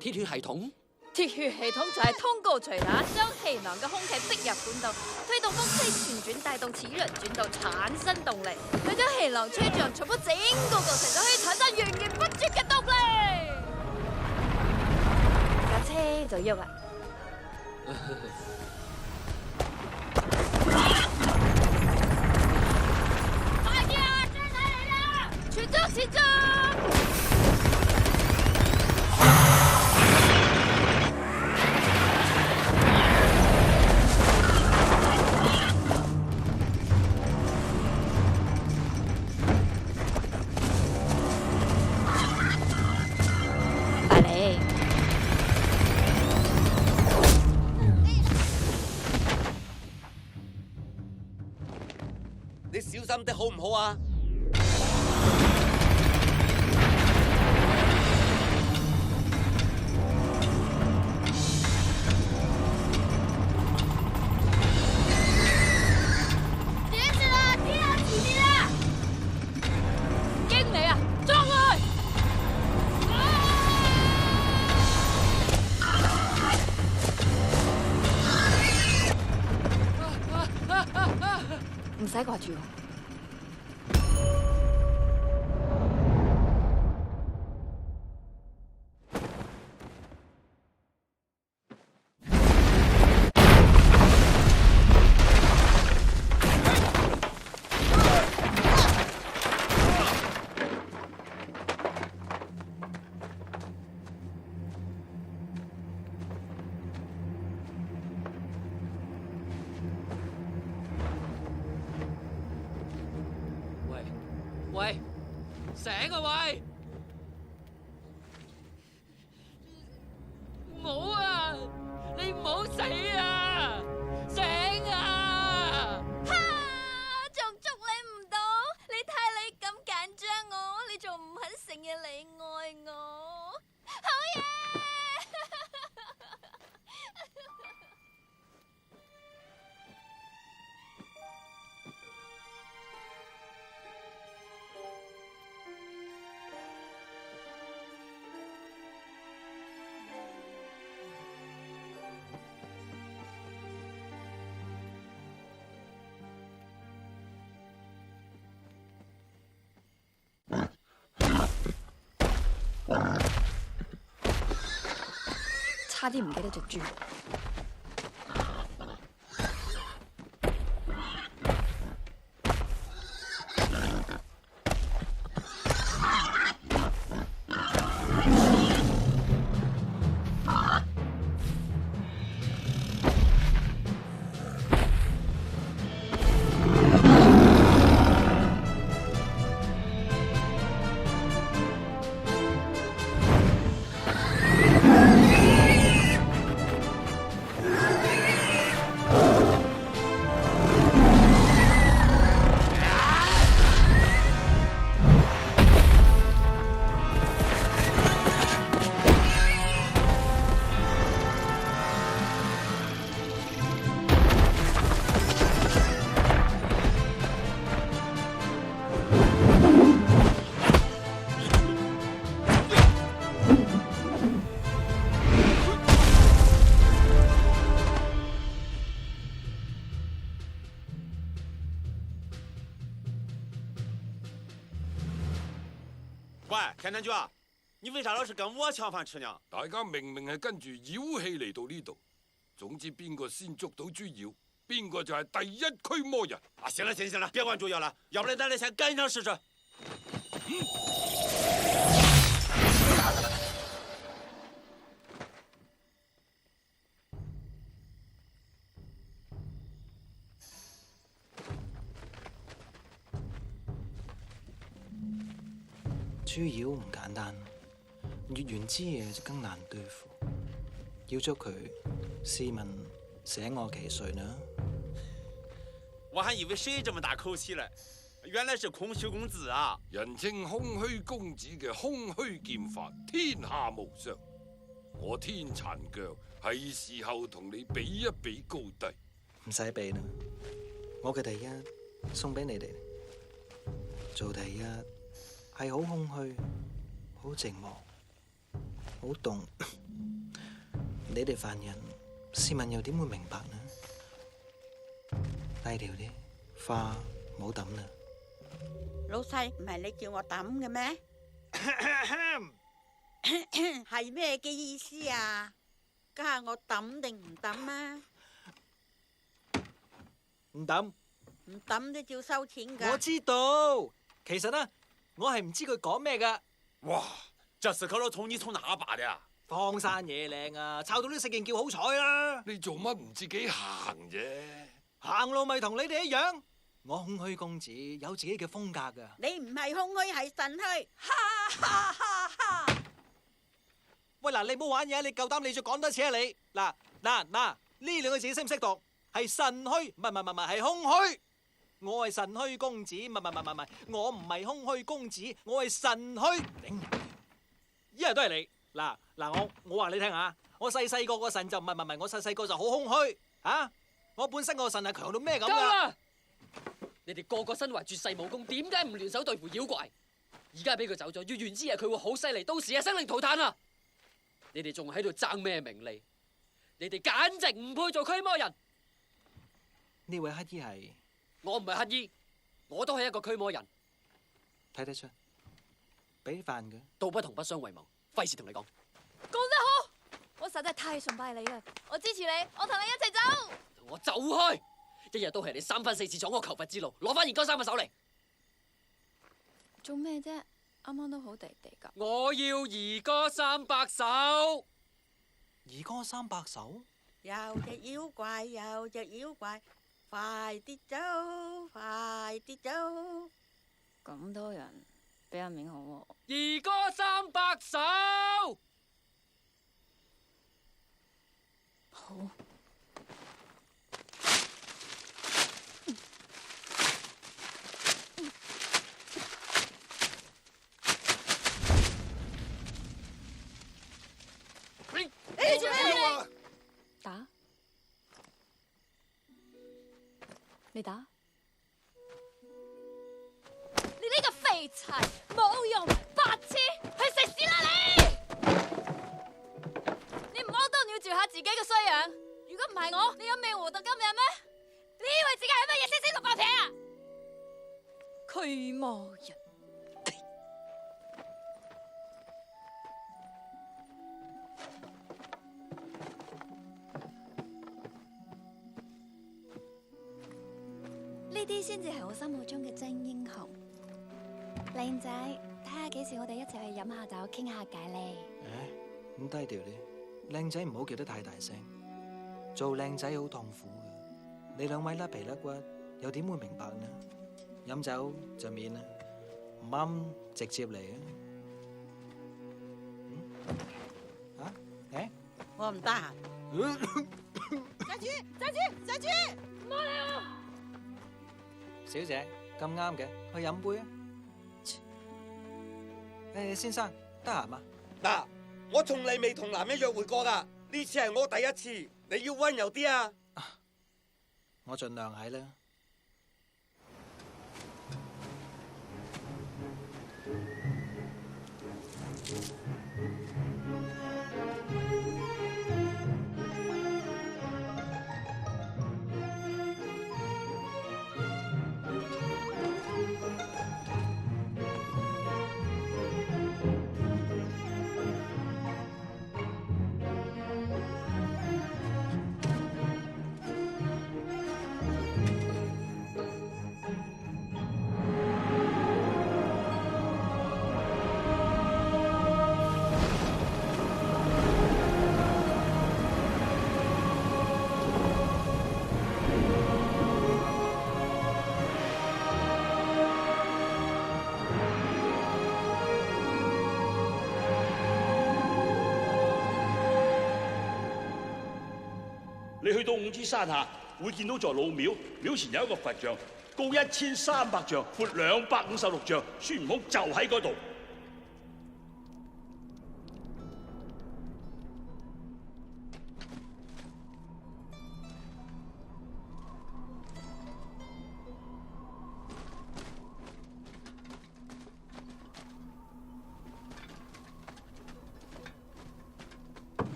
鐵血系統，鐵血系統就係通過隨打，將氣囊嘅空氣逼入管道，推動風車旋轉，帶動齒輪轉動，產生動力。佢將氣囊吹脹，重複整個過程就可以產生源源不絕嘅動力。架車就喐啦。前進！快嚟！你小心啲好唔好啊？唔使掛住我。喂，醒啊喂！唔好啊，你唔好死啊！醒啊！哈！仲捉你差啲唔記得隻豬。喂，田天军，你為啥老是跟我搶飯吃呢？大家明明係跟住妖氣嚟到呢度，總之邊個先捉到豬妖，邊個就係第一驅魔人。啊，行了，別管豬妖了，要不然咱倆先幹一場試試。豬妖唔簡單，月圓之夜就更難對付。要捉佢，試問捨我其誰呢？我還以為誰這麼大口氣嘞，原來是空虛公子啊！人稱空虛公子嘅空虛劍法，天下無雙。我天殘腳係時候同你比一比高低。唔使比啦，我嘅第一送俾你哋。做第一係好空虛，好寂寞，好凍。你哋凡人，試問又點會明白呢？低調啲，花唔好抌啦。老細，唔係你叫我抌嘅咩？係咩嘅意思啊？家下我抌定唔抌啊？唔抌。唔抌都照收錢㗎。我知道，其實呢，我係唔知佢講咩㗎。哇！這4顆肉蟲你從哪拔的呀？荒山野嶺啊，抄到啲食件叫好彩啦！你做乜唔自己行啫？行路咪同你哋一樣。我空虛公子有自己嘅風格噶。你唔係空虛，係神虛。哈哈哈哈！喂嗱，你唔好玩嘢，你夠膽你再講多次啊你！嗱，呢兩個字識唔識讀？係神虛，唔係係空虛。我係神虛公子，唔係，我唔係空虛公子，我係神虛。一日都係你。嗱，我話你聽下，我細個個腎就唔係，我細個就好空虛啊！我本身個腎係強到咩咁噶？夠啦！你哋個個身懷絕世武功，點解唔聯手對付妖怪？而家俾佢走咗，月圓之夜佢會好犀利，到時啊生靈塗炭啊！你哋仲喺度爭咩名利？你哋簡直唔配做驅魔人。呢位乞衣係？我唔係乞衣，我都係一個驅魔人。睇得出，俾飯嘅。道不同不相為謀。費事同你講，講得好，我實在太崇拜你啦！我支持你，我同你一齊走。我走開，一日都係你3番4次闖我求佛之路，攞翻二哥3把手嚟。做咩啫？啱啱都好地地噶。我要二哥300手。二哥300手？有隻妖怪，有隻妖怪，快啲走，快啲走。咁多人。俾阿明好喎，二哥300手，好。你做咩？打？你打？你呢個廢柴，冇用，白痴，去食屎啦你！你唔好都要照下自己嘅衰樣。如果唔係我，你有命活到今日咩？你以為自己係乜嘢星星六百撇啊？驅魔人。啲先至係我心目中嘅真英雄。靚仔，睇下幾時我哋一齊去飲下酒，傾下偈咧。咁低調啲，靚仔唔好叫得太大聲。做靚仔好痛苦嘅，你兩位甩皮甩骨，又點會明白呢？飲酒就免啦，唔啱直接嚟啊！我唔得閒。債主，唔好理我。小姐咁啱嘅，去飲杯啊！先生得閒嗎？嗱，我從嚟未同男人約會過噶，呢次係我第一次，你要溫柔啲啊！我盡量係啦。你去到五指山下，會見到座老廟，廟前有一個佛像，高1300丈，闊256丈，孫悟空就喺嗰度。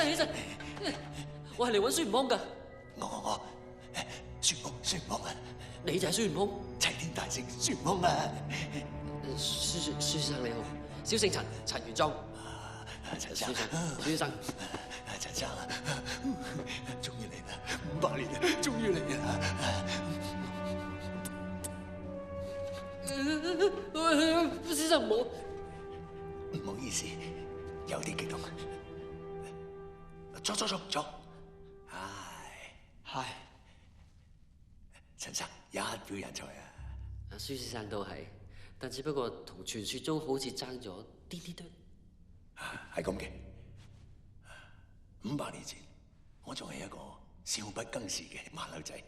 起身！我係嚟揾孫悟空噶。我孫悟空啊！你就係孫悟空？齊天大聖孫悟空啊！孫生你好，小姓陳，陳元莊。陳生，先生，陳生，終於嚟啦，500年啦，終於嚟啦！先生唔好意思，有啲激動。坐。係，陳生一表人才啊！阿孫先生都係，但只不過同傳說中好似爭咗啲啲多。係咁嘅。500年前，我仲係一個少不更事嘅馬騮仔。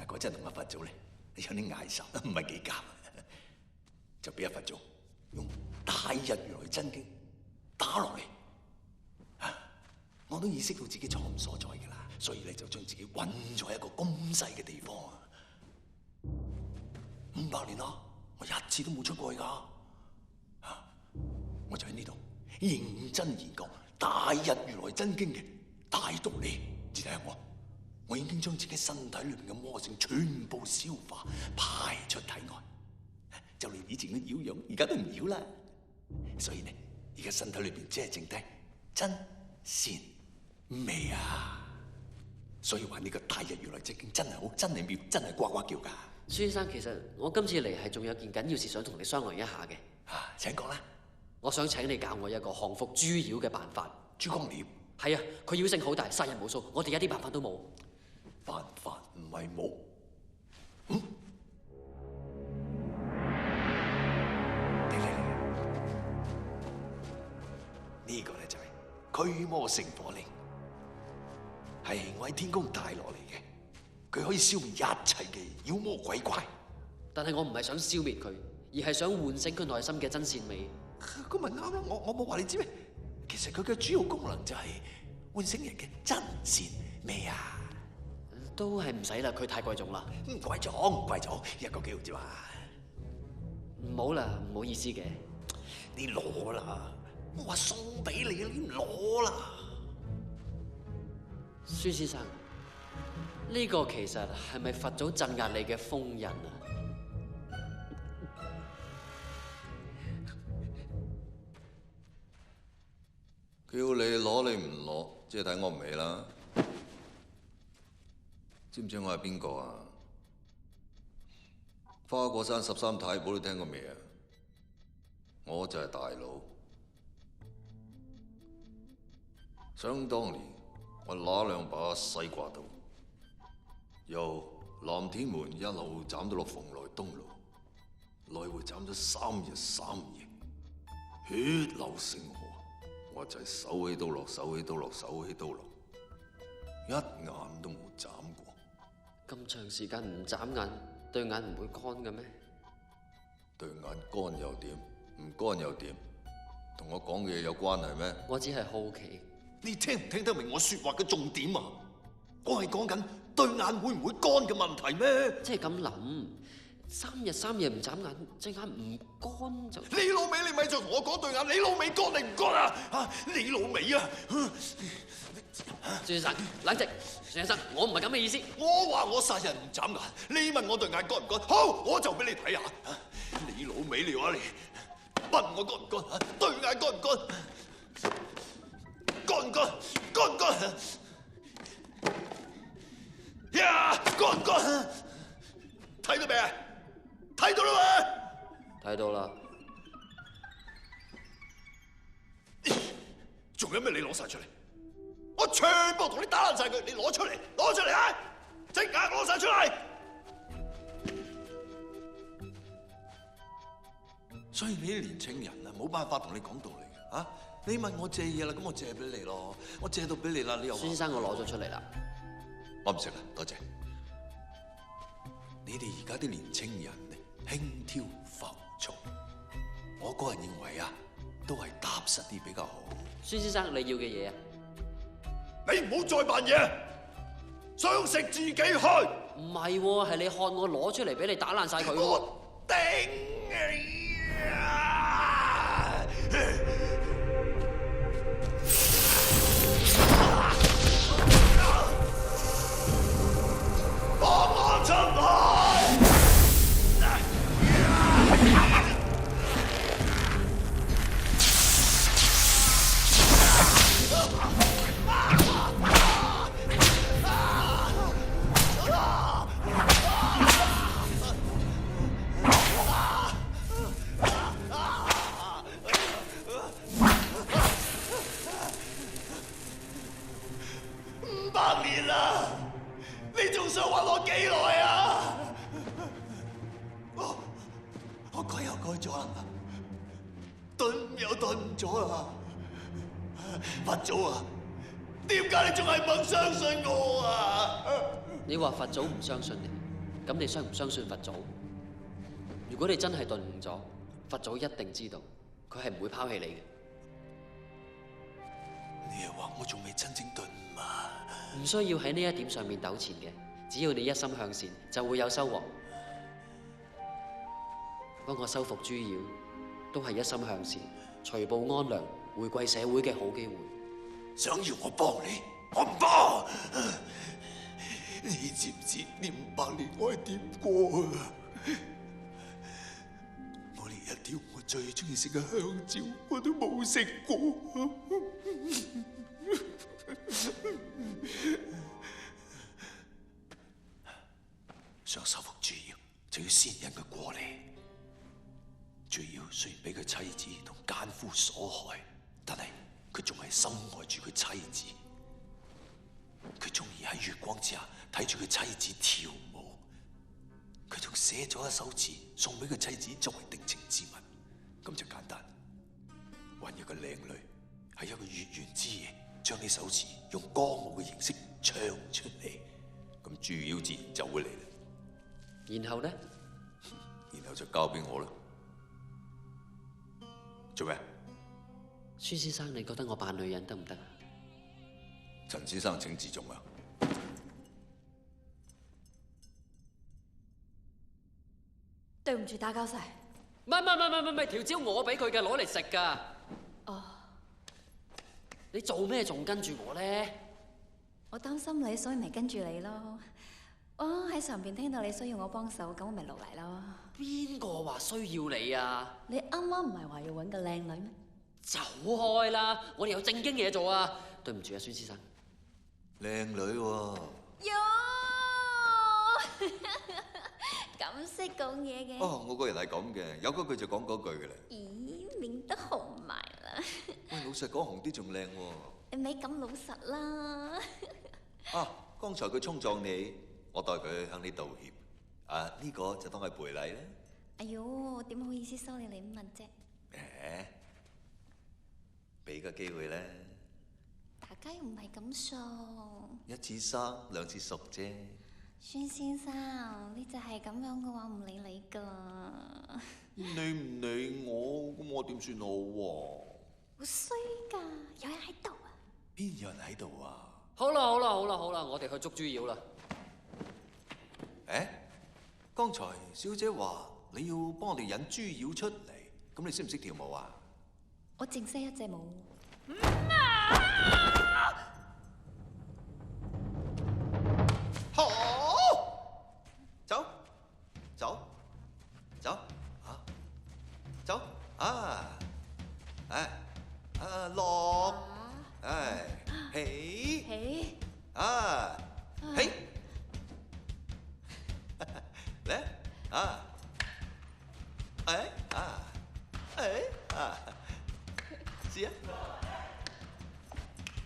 嗰陣同阿佛祖咧有啲嗌霎，唔係幾夾，就俾阿佛祖用大日如來真經打落嚟。我都意識到自己錯誤所在㗎啦，所以咧就將自己韞咗一個咁細嘅地方啊！500年啦，我一次都冇出過去㗎。我就喺呢度認真研究大日如來真經嘅大道理。只睇下我已經將自己身體裏邊嘅魔性全部消化排出體外，就連以前嘅妖樣而家都唔妖啦。所以呢，而家身體裏邊只係剩低真善美啊！所以話呢個大日如來真經真係好，真係妙，真係呱呱叫㗎。孫先生，其實我今次嚟係仲有件緊要事想同你商量一下嘅。請講啦。我想請你教我一個降服豬妖嘅辦法。豬光鳥？係啊，佢妖性好大，殺人無數，我哋一啲辦法都冇。辦法唔係冇。呢個咧就係驅魔聖火令，係我喺天宮帶落嚟嘅，佢可以消滅一切嘅妖魔鬼怪。但係我唔係想消滅佢，而係想喚醒佢內心嘅真善美。咁咪啱咯，我冇話你知咩？其實佢嘅主要功能就係喚醒人嘅真善美啊！都係唔使啦，佢太貴重啦。貴重，一個幾毫啫嘛。唔好啦，唔好意思嘅。你攞啦，我話送俾你啊，你攞啦。孫先生，呢個其實係咪佛祖鎮壓你嘅封印啊？叫你攞你唔攞，即係睇我唔起啦。知唔知我係邊個啊？花果山13太保你聽過未啊？我就係大佬。想當年我拿兩把西瓜刀，由南天門一路斬到落蓬萊東路，來回斬咗3日3夜，血流成河。我就係手起刀落，手起刀落，手起刀落，一眼都冇眨過。咁長時間唔眨眼，對眼唔會乾嘅咩？對眼乾又點？唔乾又點？同我講嘅嘢有關係咩？我只係好奇。你聽唔聽得明我說話嘅重點啊？我係講緊對眼會唔會乾嘅問題咩？即係咁諗，3日3夜唔眨眼，隻眼唔乾就……你老味，你咪再同我講對眼，你老味乾定唔乾啊？你老味啊！孫先生，冷靜。孫先生，我唔係咁嘅意思。我話我殺人唔眨眼，你問我對眼乾唔乾？好，我就俾你睇下。你老味，你話你問我乾唔乾？對眼乾唔乾？乾唔乾？乾唔乾？呀，乾唔乾？睇到未啊？睇到啦嘛？睇到啦。仲有咩你攞晒出嚟？我全部同你打爛晒佢，你攞出嚟，攞出嚟啊！即刻攞晒出嚟！所以你啲年青人啊，冇辦法同你講道理嘅啊！你問我借嘢啦，咁我借俾你咯，我借到俾你啦，你又……孫先生，我攞咗出嚟啦。我唔識啦，多謝。你哋而家啲年青人輕佻浮躁，我個人認為啊，都係踏實啲比較好。孫先生，你要嘅嘢啊？你唔好再扮嘢，想食自己去。唔係喎，係你看我攞出嚟俾你打爛晒佢喎。我頂你啊！放我出去！咗啦，頓又頓咗啦。佛祖啊，點解你仲係唔相信我啊？你話佛祖唔相信你，咁你相唔相信佛祖？如果你真係頓悟咗，佛祖一定知道，佢係唔會拋棄你嘅。你係話我仲未真正頓悟啊？唔需要喺呢一點上面糾纏嘅，只要你一心向善，就會有收穫。幫我收服豬妖，都係一心向善、除暴安良、回歸社會嘅好機會。想要我幫你，我唔幫。你知唔知呢500年我係點過啊？我連一條我最中意食嘅香蕉我都冇食過。想收服豬妖，就要先引佢過嚟。豬妖雖然俾佢妻子同奸夫所害，但係佢仲係深愛住佢妻子。佢中意喺月光之下睇住佢妻子跳舞。佢仲寫咗一首詞送俾佢妻子作為定情之物。咁就簡單，揾一個靚女喺一個月圓之夜，將呢首詞用歌舞嘅形式唱出嚟。咁豬妖自然就會嚟啦。然後呢？然後就交俾我啦。做咩？孫先生，你覺得我扮女人得唔得？陳先生請自重啊！對唔住，打攪晒。唔係，條蕉我俾佢嘅，攞嚟食㗎。哦。你做咩仲跟住我咧？我擔心你，所以咪跟住你咯。我喺上邊聽到你需要我幫手，咁我咪落嚟咯。邊個話需要你啊？你啱啱唔係話要揾個靚女咩？走開啦！我哋有正經嘢做啊！對唔住啊，孫先生。靚女喎。喲，咁識講嘢嘅。哦，我個人係咁嘅，有嗰句就講嗰句嘅啦。咦，面都紅埋啦。喂，老實講，紅啲仲靚喎。你咪咁老實啦。啊，剛才佢衝撞你，我代佢向你道歉。啊，呢個就當係賠禮啦。哎喲，點好意思收你禮物啫？誒，俾個機會咧。大家又唔係咁熟。一次生，兩次熟啫。孫先生，你就係咁樣嘅話，唔理你噶。你唔理我，咁我點算好喎？好衰噶，有人喺度啊！邊有人喺度啊？好啦，我哋去捉豬妖啦。誒，剛才小姐話你要幫我哋引豬妖出嚟，咁你識唔識跳舞啊？我淨識一隻舞。好，走，啊，走啊，落，起，啊，起，嚟，啊，試啊，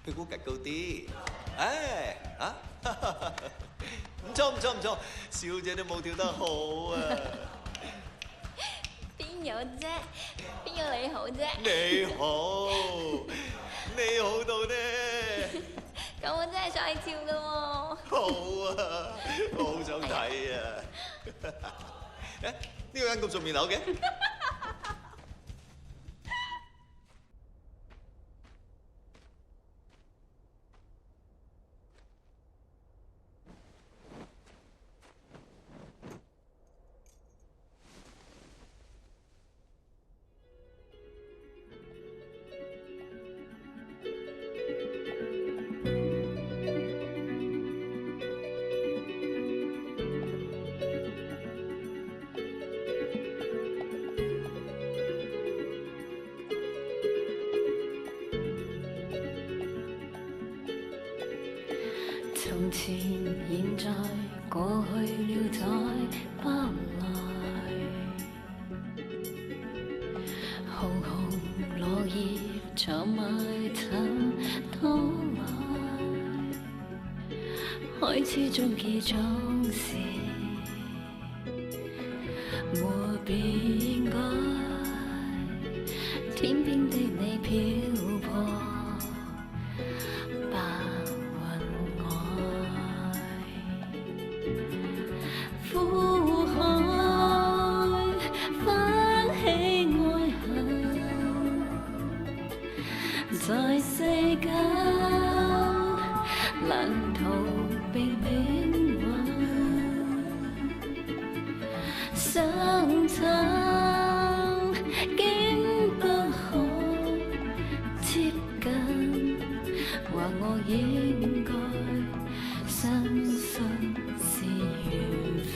屁股趌高啲，唔錯，小姐都冇跳得好啊！邊有啫？邊有你好啫？你好到呢？咁我真係想去跳噶喎！好啊，我好想睇啊！誒，呢個人咁熟面口嘅？從前、現在、過去了，再不來。浩瀚落葉長埋塵都來，開始終結總是沒變改。天邊的你漂泊，白雲外，苦海翻起愛恨，在世間難逃避命運，相襯竟不可接近，話我應該相信是緣分。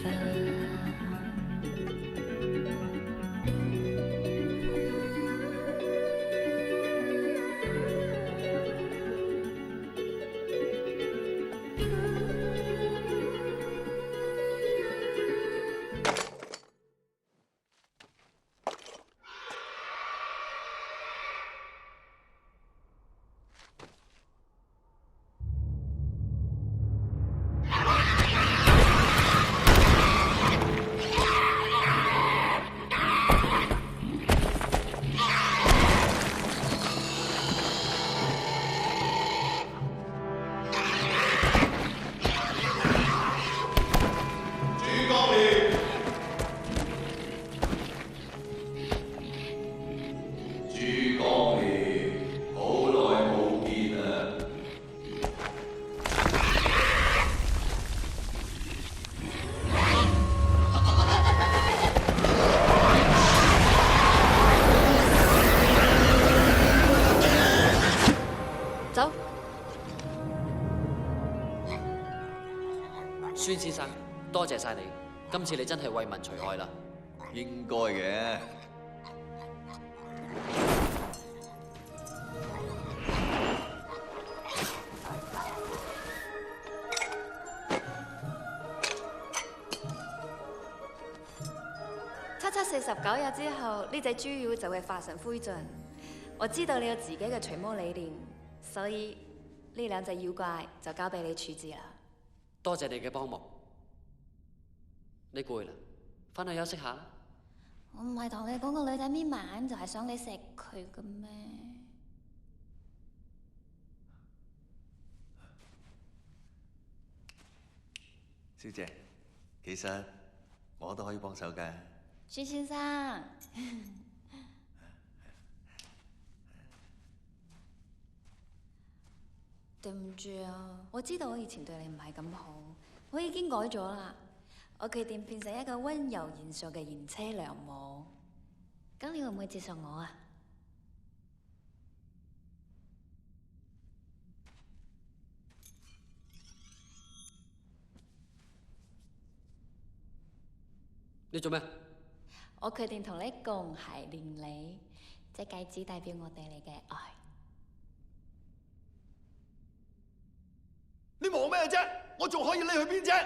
孫先生，多謝晒你，今次你真係為民除害啦。應該嘅。749日之後，呢隻豬妖就會化成灰燼。我知道你有自己嘅除魔理念，所以呢兩隻妖怪就交俾你處置啦。多謝你嘅幫忙。你攰啦，返去休息下啦。我唔係同你講個女仔搣埋眼就係想你食佢嘅咩？小姐，其實我都可以幫手㗎。孫先生，對唔住啊，我知道我以前對你唔係咁好，我已經改咗啦。我決定變成一個溫柔賢淑嘅賢妻良母，咁你會唔會接受我啊？你做咩？我決定同你共諧連理，隻戒指代表我對你嘅愛。你忙咩啫？我仲可以匿去邊啫？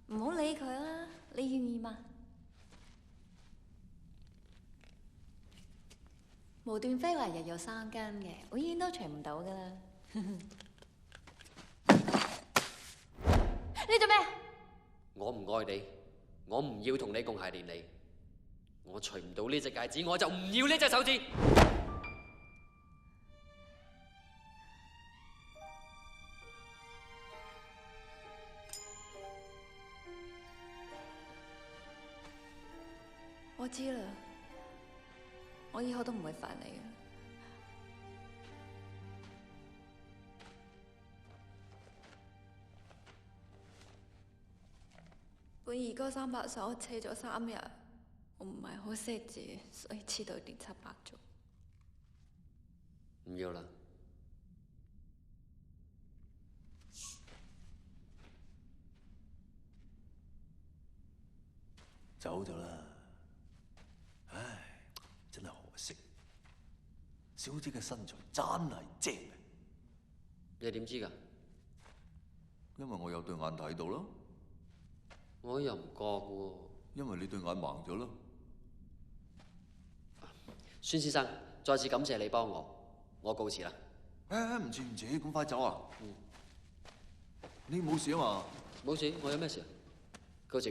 唔好理佢啦，你願意嗎？無段飛來日有3根嘅，永遠都除唔到噶啦。你做咩？我唔愛你，我唔要同你共諧連理。我除唔到呢隻戒指，我就唔要呢隻手指。我知啦，我以後都唔會煩你嘅。本兒哥3把手車咗3日，我唔係好識字，所以黐到亂七八糟。唔要啦。走咗啦。唉，真係可惜。小姐嘅身材真係正啊！你點知㗎？因為我有對眼睇到咯。我又唔覺喎。因為你對眼盲咗咯。孫先生，再次感謝你幫我告辭啦。唔似，咁快走啊？你冇事啊嘛？冇事，我有咩事啊？告辭。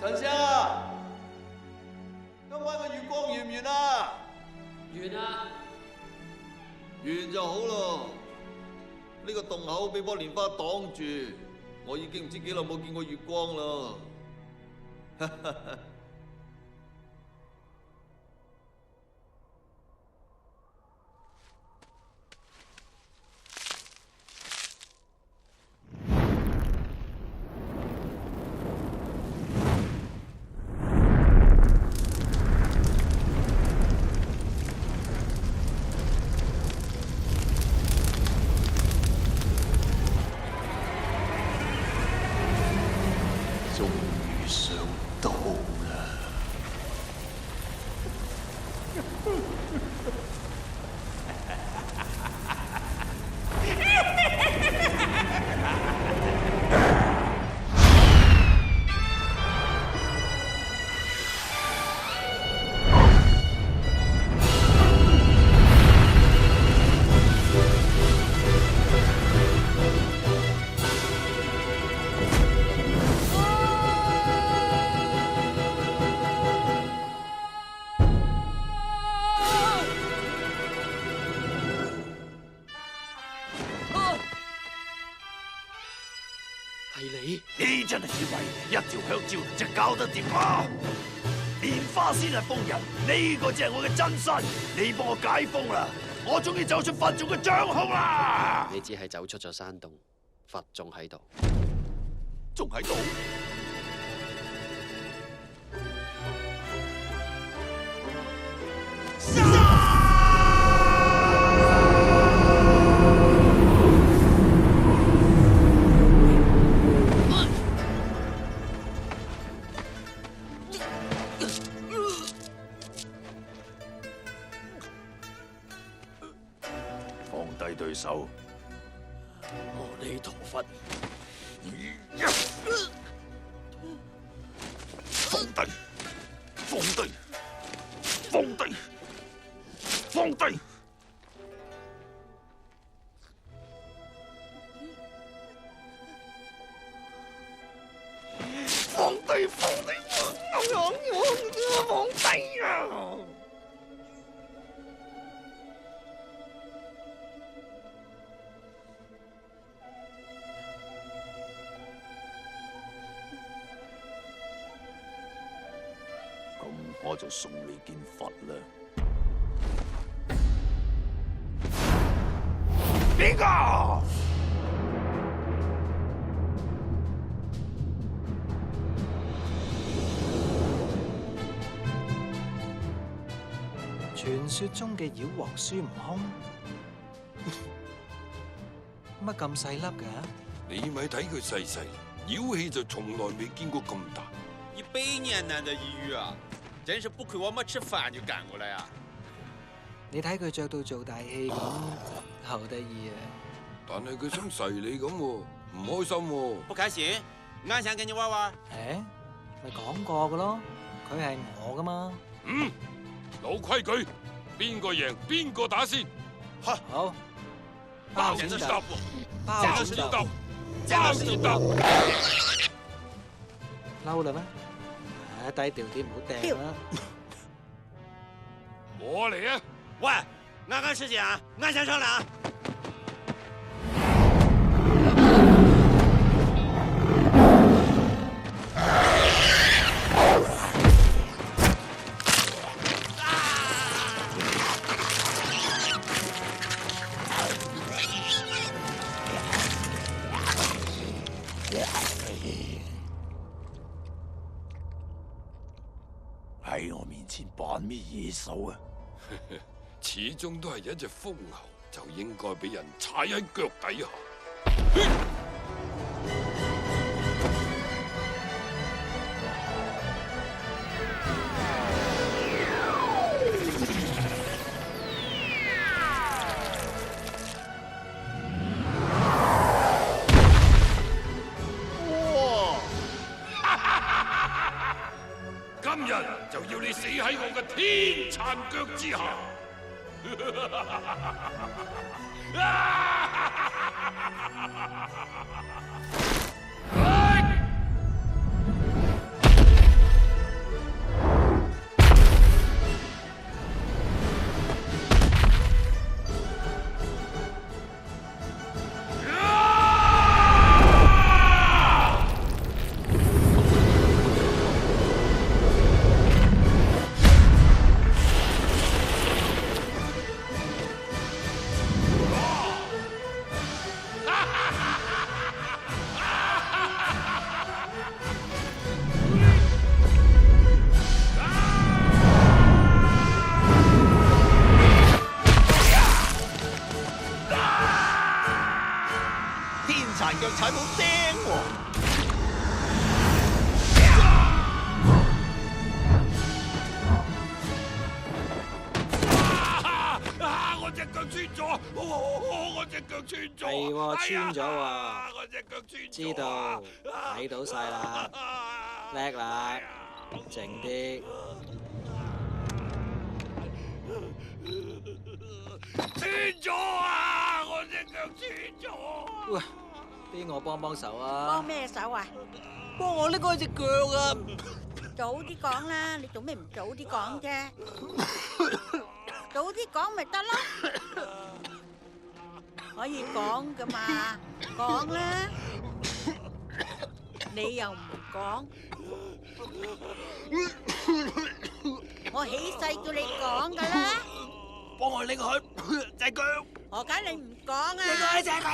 陳生啊，今晚嘅月光圓唔圓啊？圓啊！圓就好咯。呢個洞口俾棵蓮花擋住，我已經唔知幾耐冇見過月光啦。終於上到啦！你真係以為一條香蕉就搞得掂啊？蓮花先係瘋人，呢個只係我嘅真身。你幫我解封啦，我終於走出佛祖嘅掌控啦！你只係走出咗山洞，佛仲喺度，仲喺度。放低對手，阿彌陀佛，放低，放低，放低，放低。放低，放低，放低啊！咁我就送你件佛啦。邊個？傳說中嘅妖王孫悟空，乜咁細粒㗎？你咪睇佢細細，妖氣就從來未見過咁大。100年難得一遇啊！真是不虧我們吃飯就趕過來啊！你睇佢着到做大戲咁，好得意啊！但係佢想噬你咁，唔開心喎。不開心？俺想跟你玩玩。誒，咪講過㗎咯，佢係我㗎嘛。嗯。老規矩，邊個贏邊個打先。好，包剪揼，包剪揼，包剪揼。嬲啦咩？低調啲，唔好掟啦。我嚟啊！喂，按時間啊，俺先上兩。喺我面前扮咩野獸啊？始終都係一隻瘋猴，就應該俾人踩喺腳底下。今日就要你死喺我嘅天殘腳之下！殘腳踩到釘喎。我隻腳穿咗，我隻腳穿咗，係喎，穿咗我喎，隻腳穿咗，知道，睇到晒啦，叻啦，靜啲。穿咗啊！我隻腳穿咗。喂，邊個幫手啊？幫咩手啊？幫我拎開隻腳啊！早啲講啦，你做咩唔早啲講啫？早啲講咪得咯，可以講噶嘛，講啦。你又唔講，我起勢叫你講噶啦。幫我拎開隻腳。何解你唔講啊？拎開隻腳。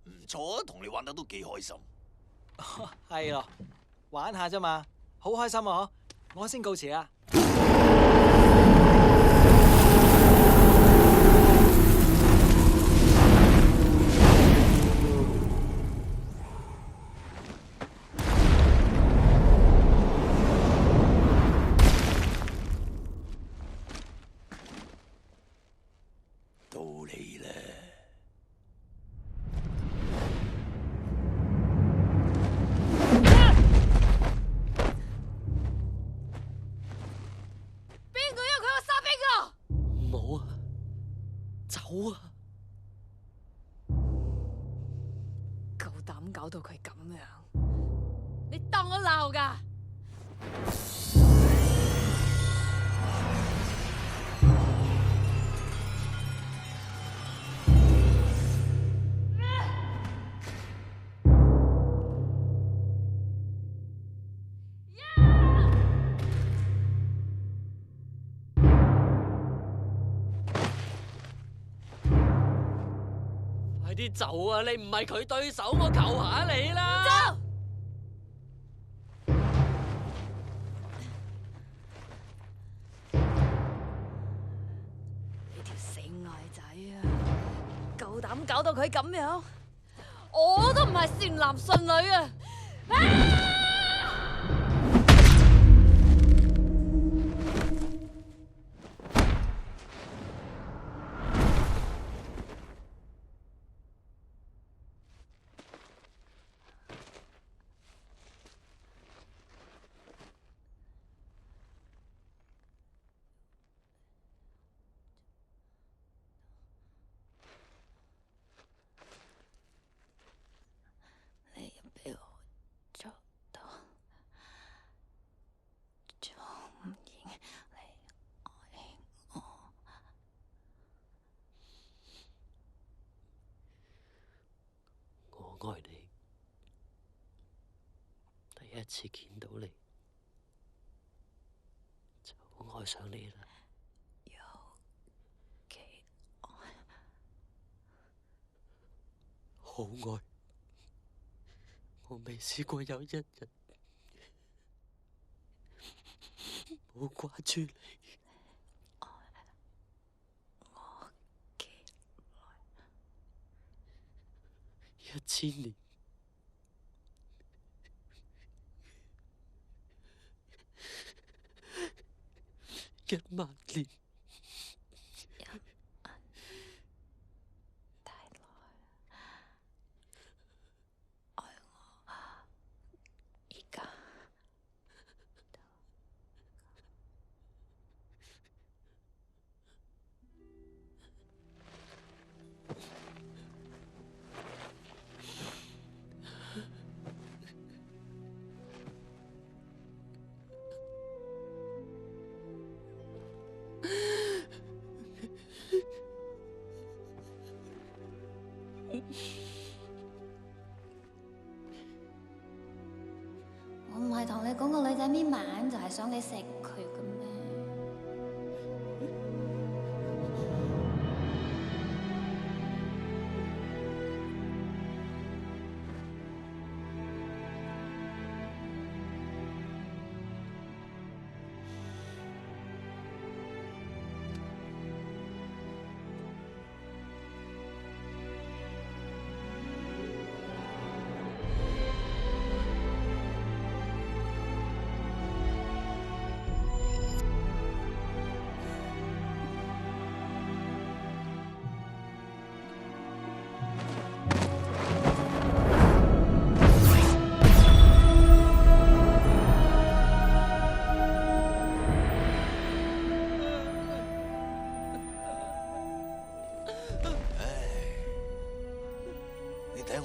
唔錯啊，同你玩得都幾開心。係咯，玩下啫嘛，好開心啊！嗬，我先告辭啊。到你啦。走啊！夠膽搞到佢咁樣，你當我鬧㗎？啲走啊！你唔係佢對手，我求下你啦！走！你條死呆仔啊！夠膽搞到佢咁樣，我都唔係善男信女啊！次見到你就愛上你啦。有幾愛？好愛，我未試過有一日冇掛住你。我幾耐？1000年。10000年。太耐愛我，而家我唔係同你講個女仔搣晚就係想你食佢嘅咩？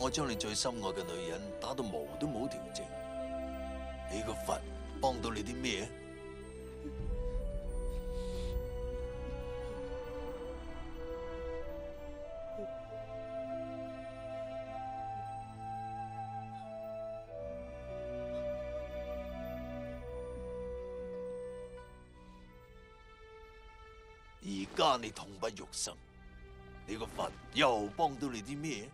我將你最心愛嘅女人打到毛都冇條剩，你個佛幫到你啲咩？而家你痛不欲生，你個佛又幫到你啲咩？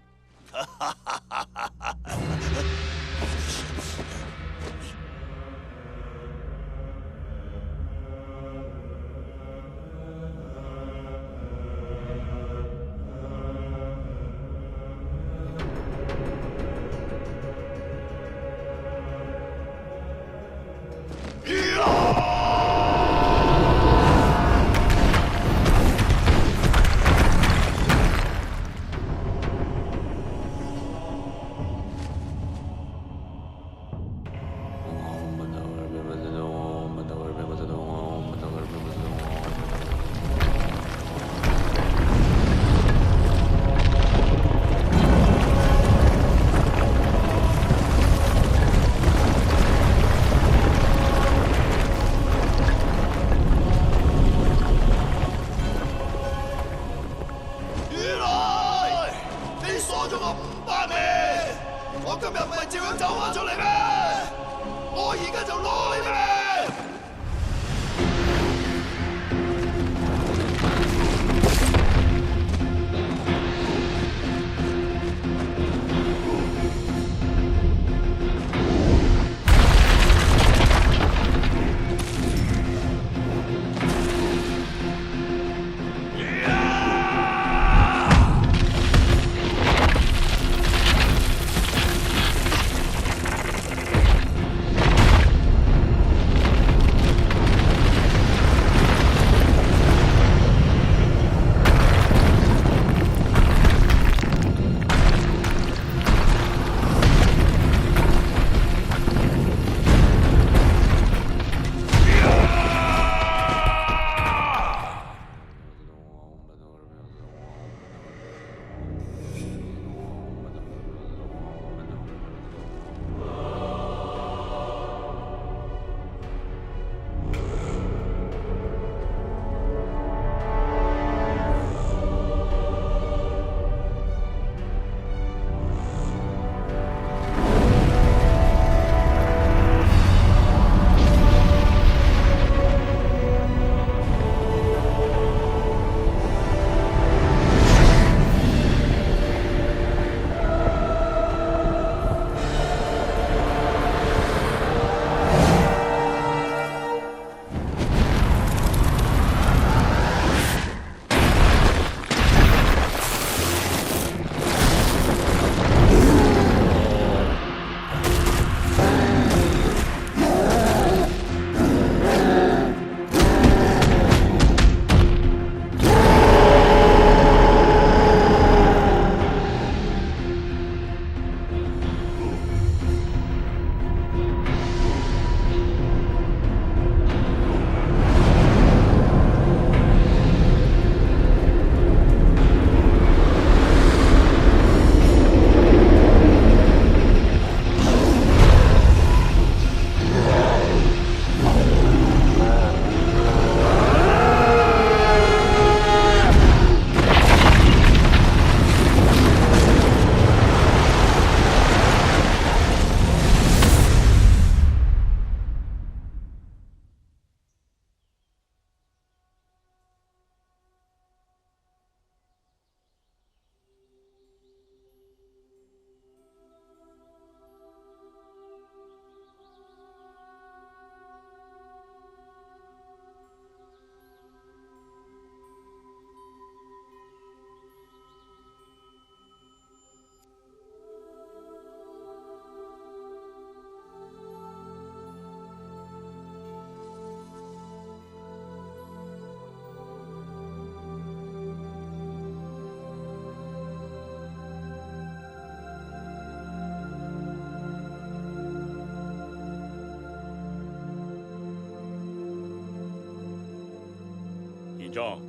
莊，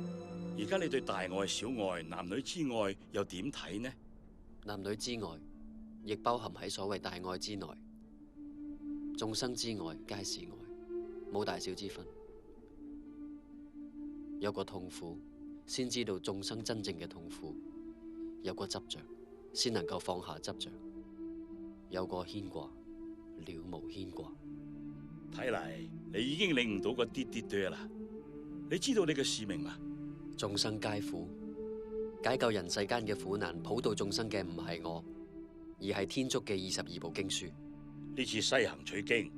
而家你對大愛、小愛、男女之愛又點睇呢？男女之愛，亦包含喺所謂大愛之內。眾生之愛皆是愛，冇大小之分。有過痛苦，先知道眾生真正嘅痛苦；有過執着，先能夠放下執着；有過牽掛，了無牽掛。睇嚟你已經領悟到個啲啲多啦。你知道你嘅使命嗎？眾生皆苦，解救人世間嘅苦難，普渡眾生嘅唔係我，而係天竺嘅22部經書。呢次西行取經，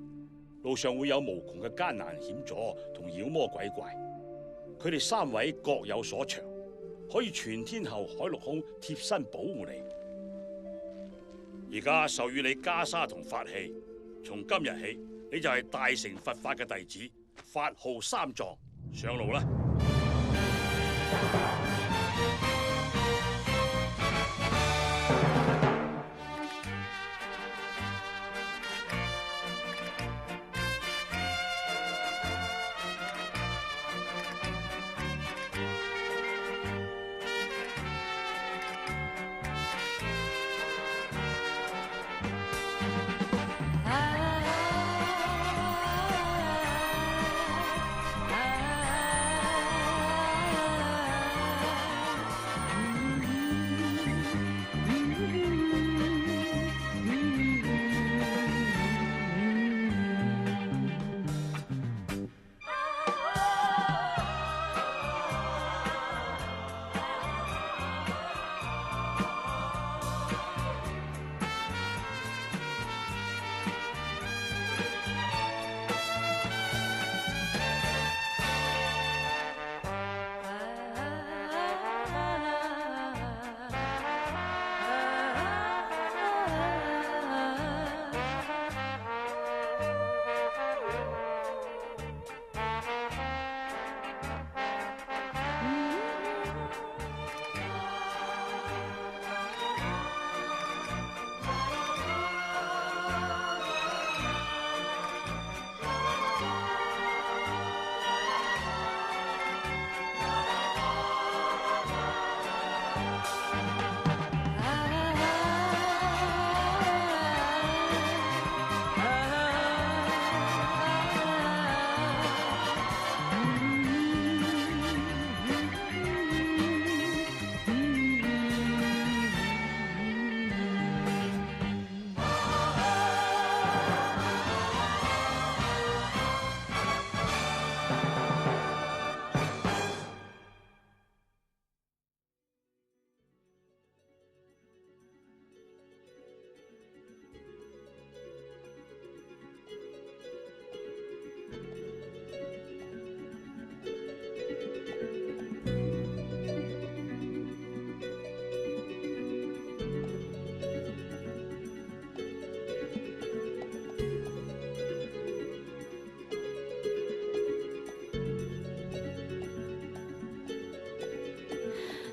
路上會有無窮嘅艱難險阻同妖魔鬼怪，佢哋3位各有所長，可以全天候海陸空貼身保護你。而家授予你袈裟同法器，從今日起，你就係大乘佛法嘅弟子，法號三藏，上路啦！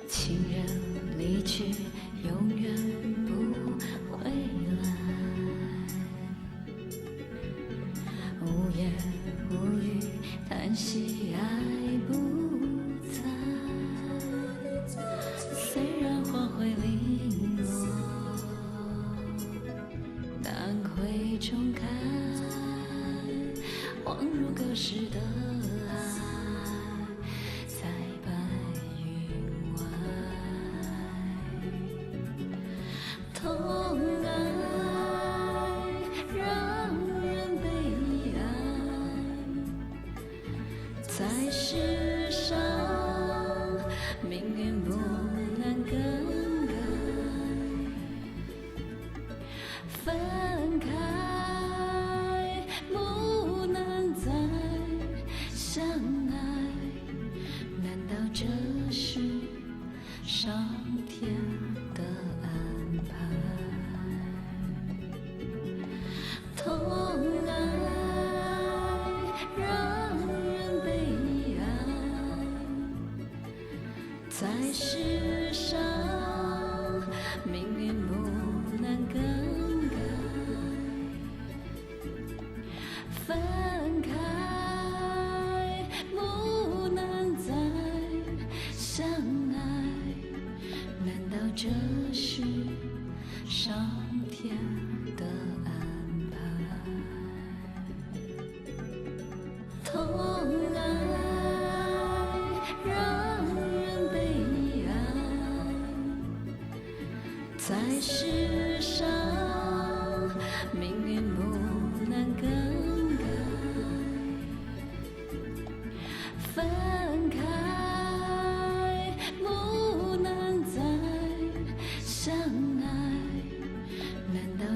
情人离去，永远不回来。无言无语，叹息爱不在。虽然花会零落，但会重开，恍如隔世的爱。在世上，命运不能更改，分开不能再相爱，难道这是上天的安排？痛爱让在世上，命运不能更改，分开不能再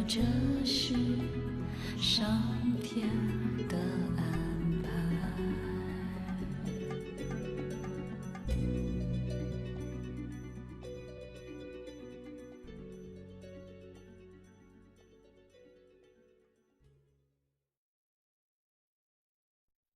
这是上天。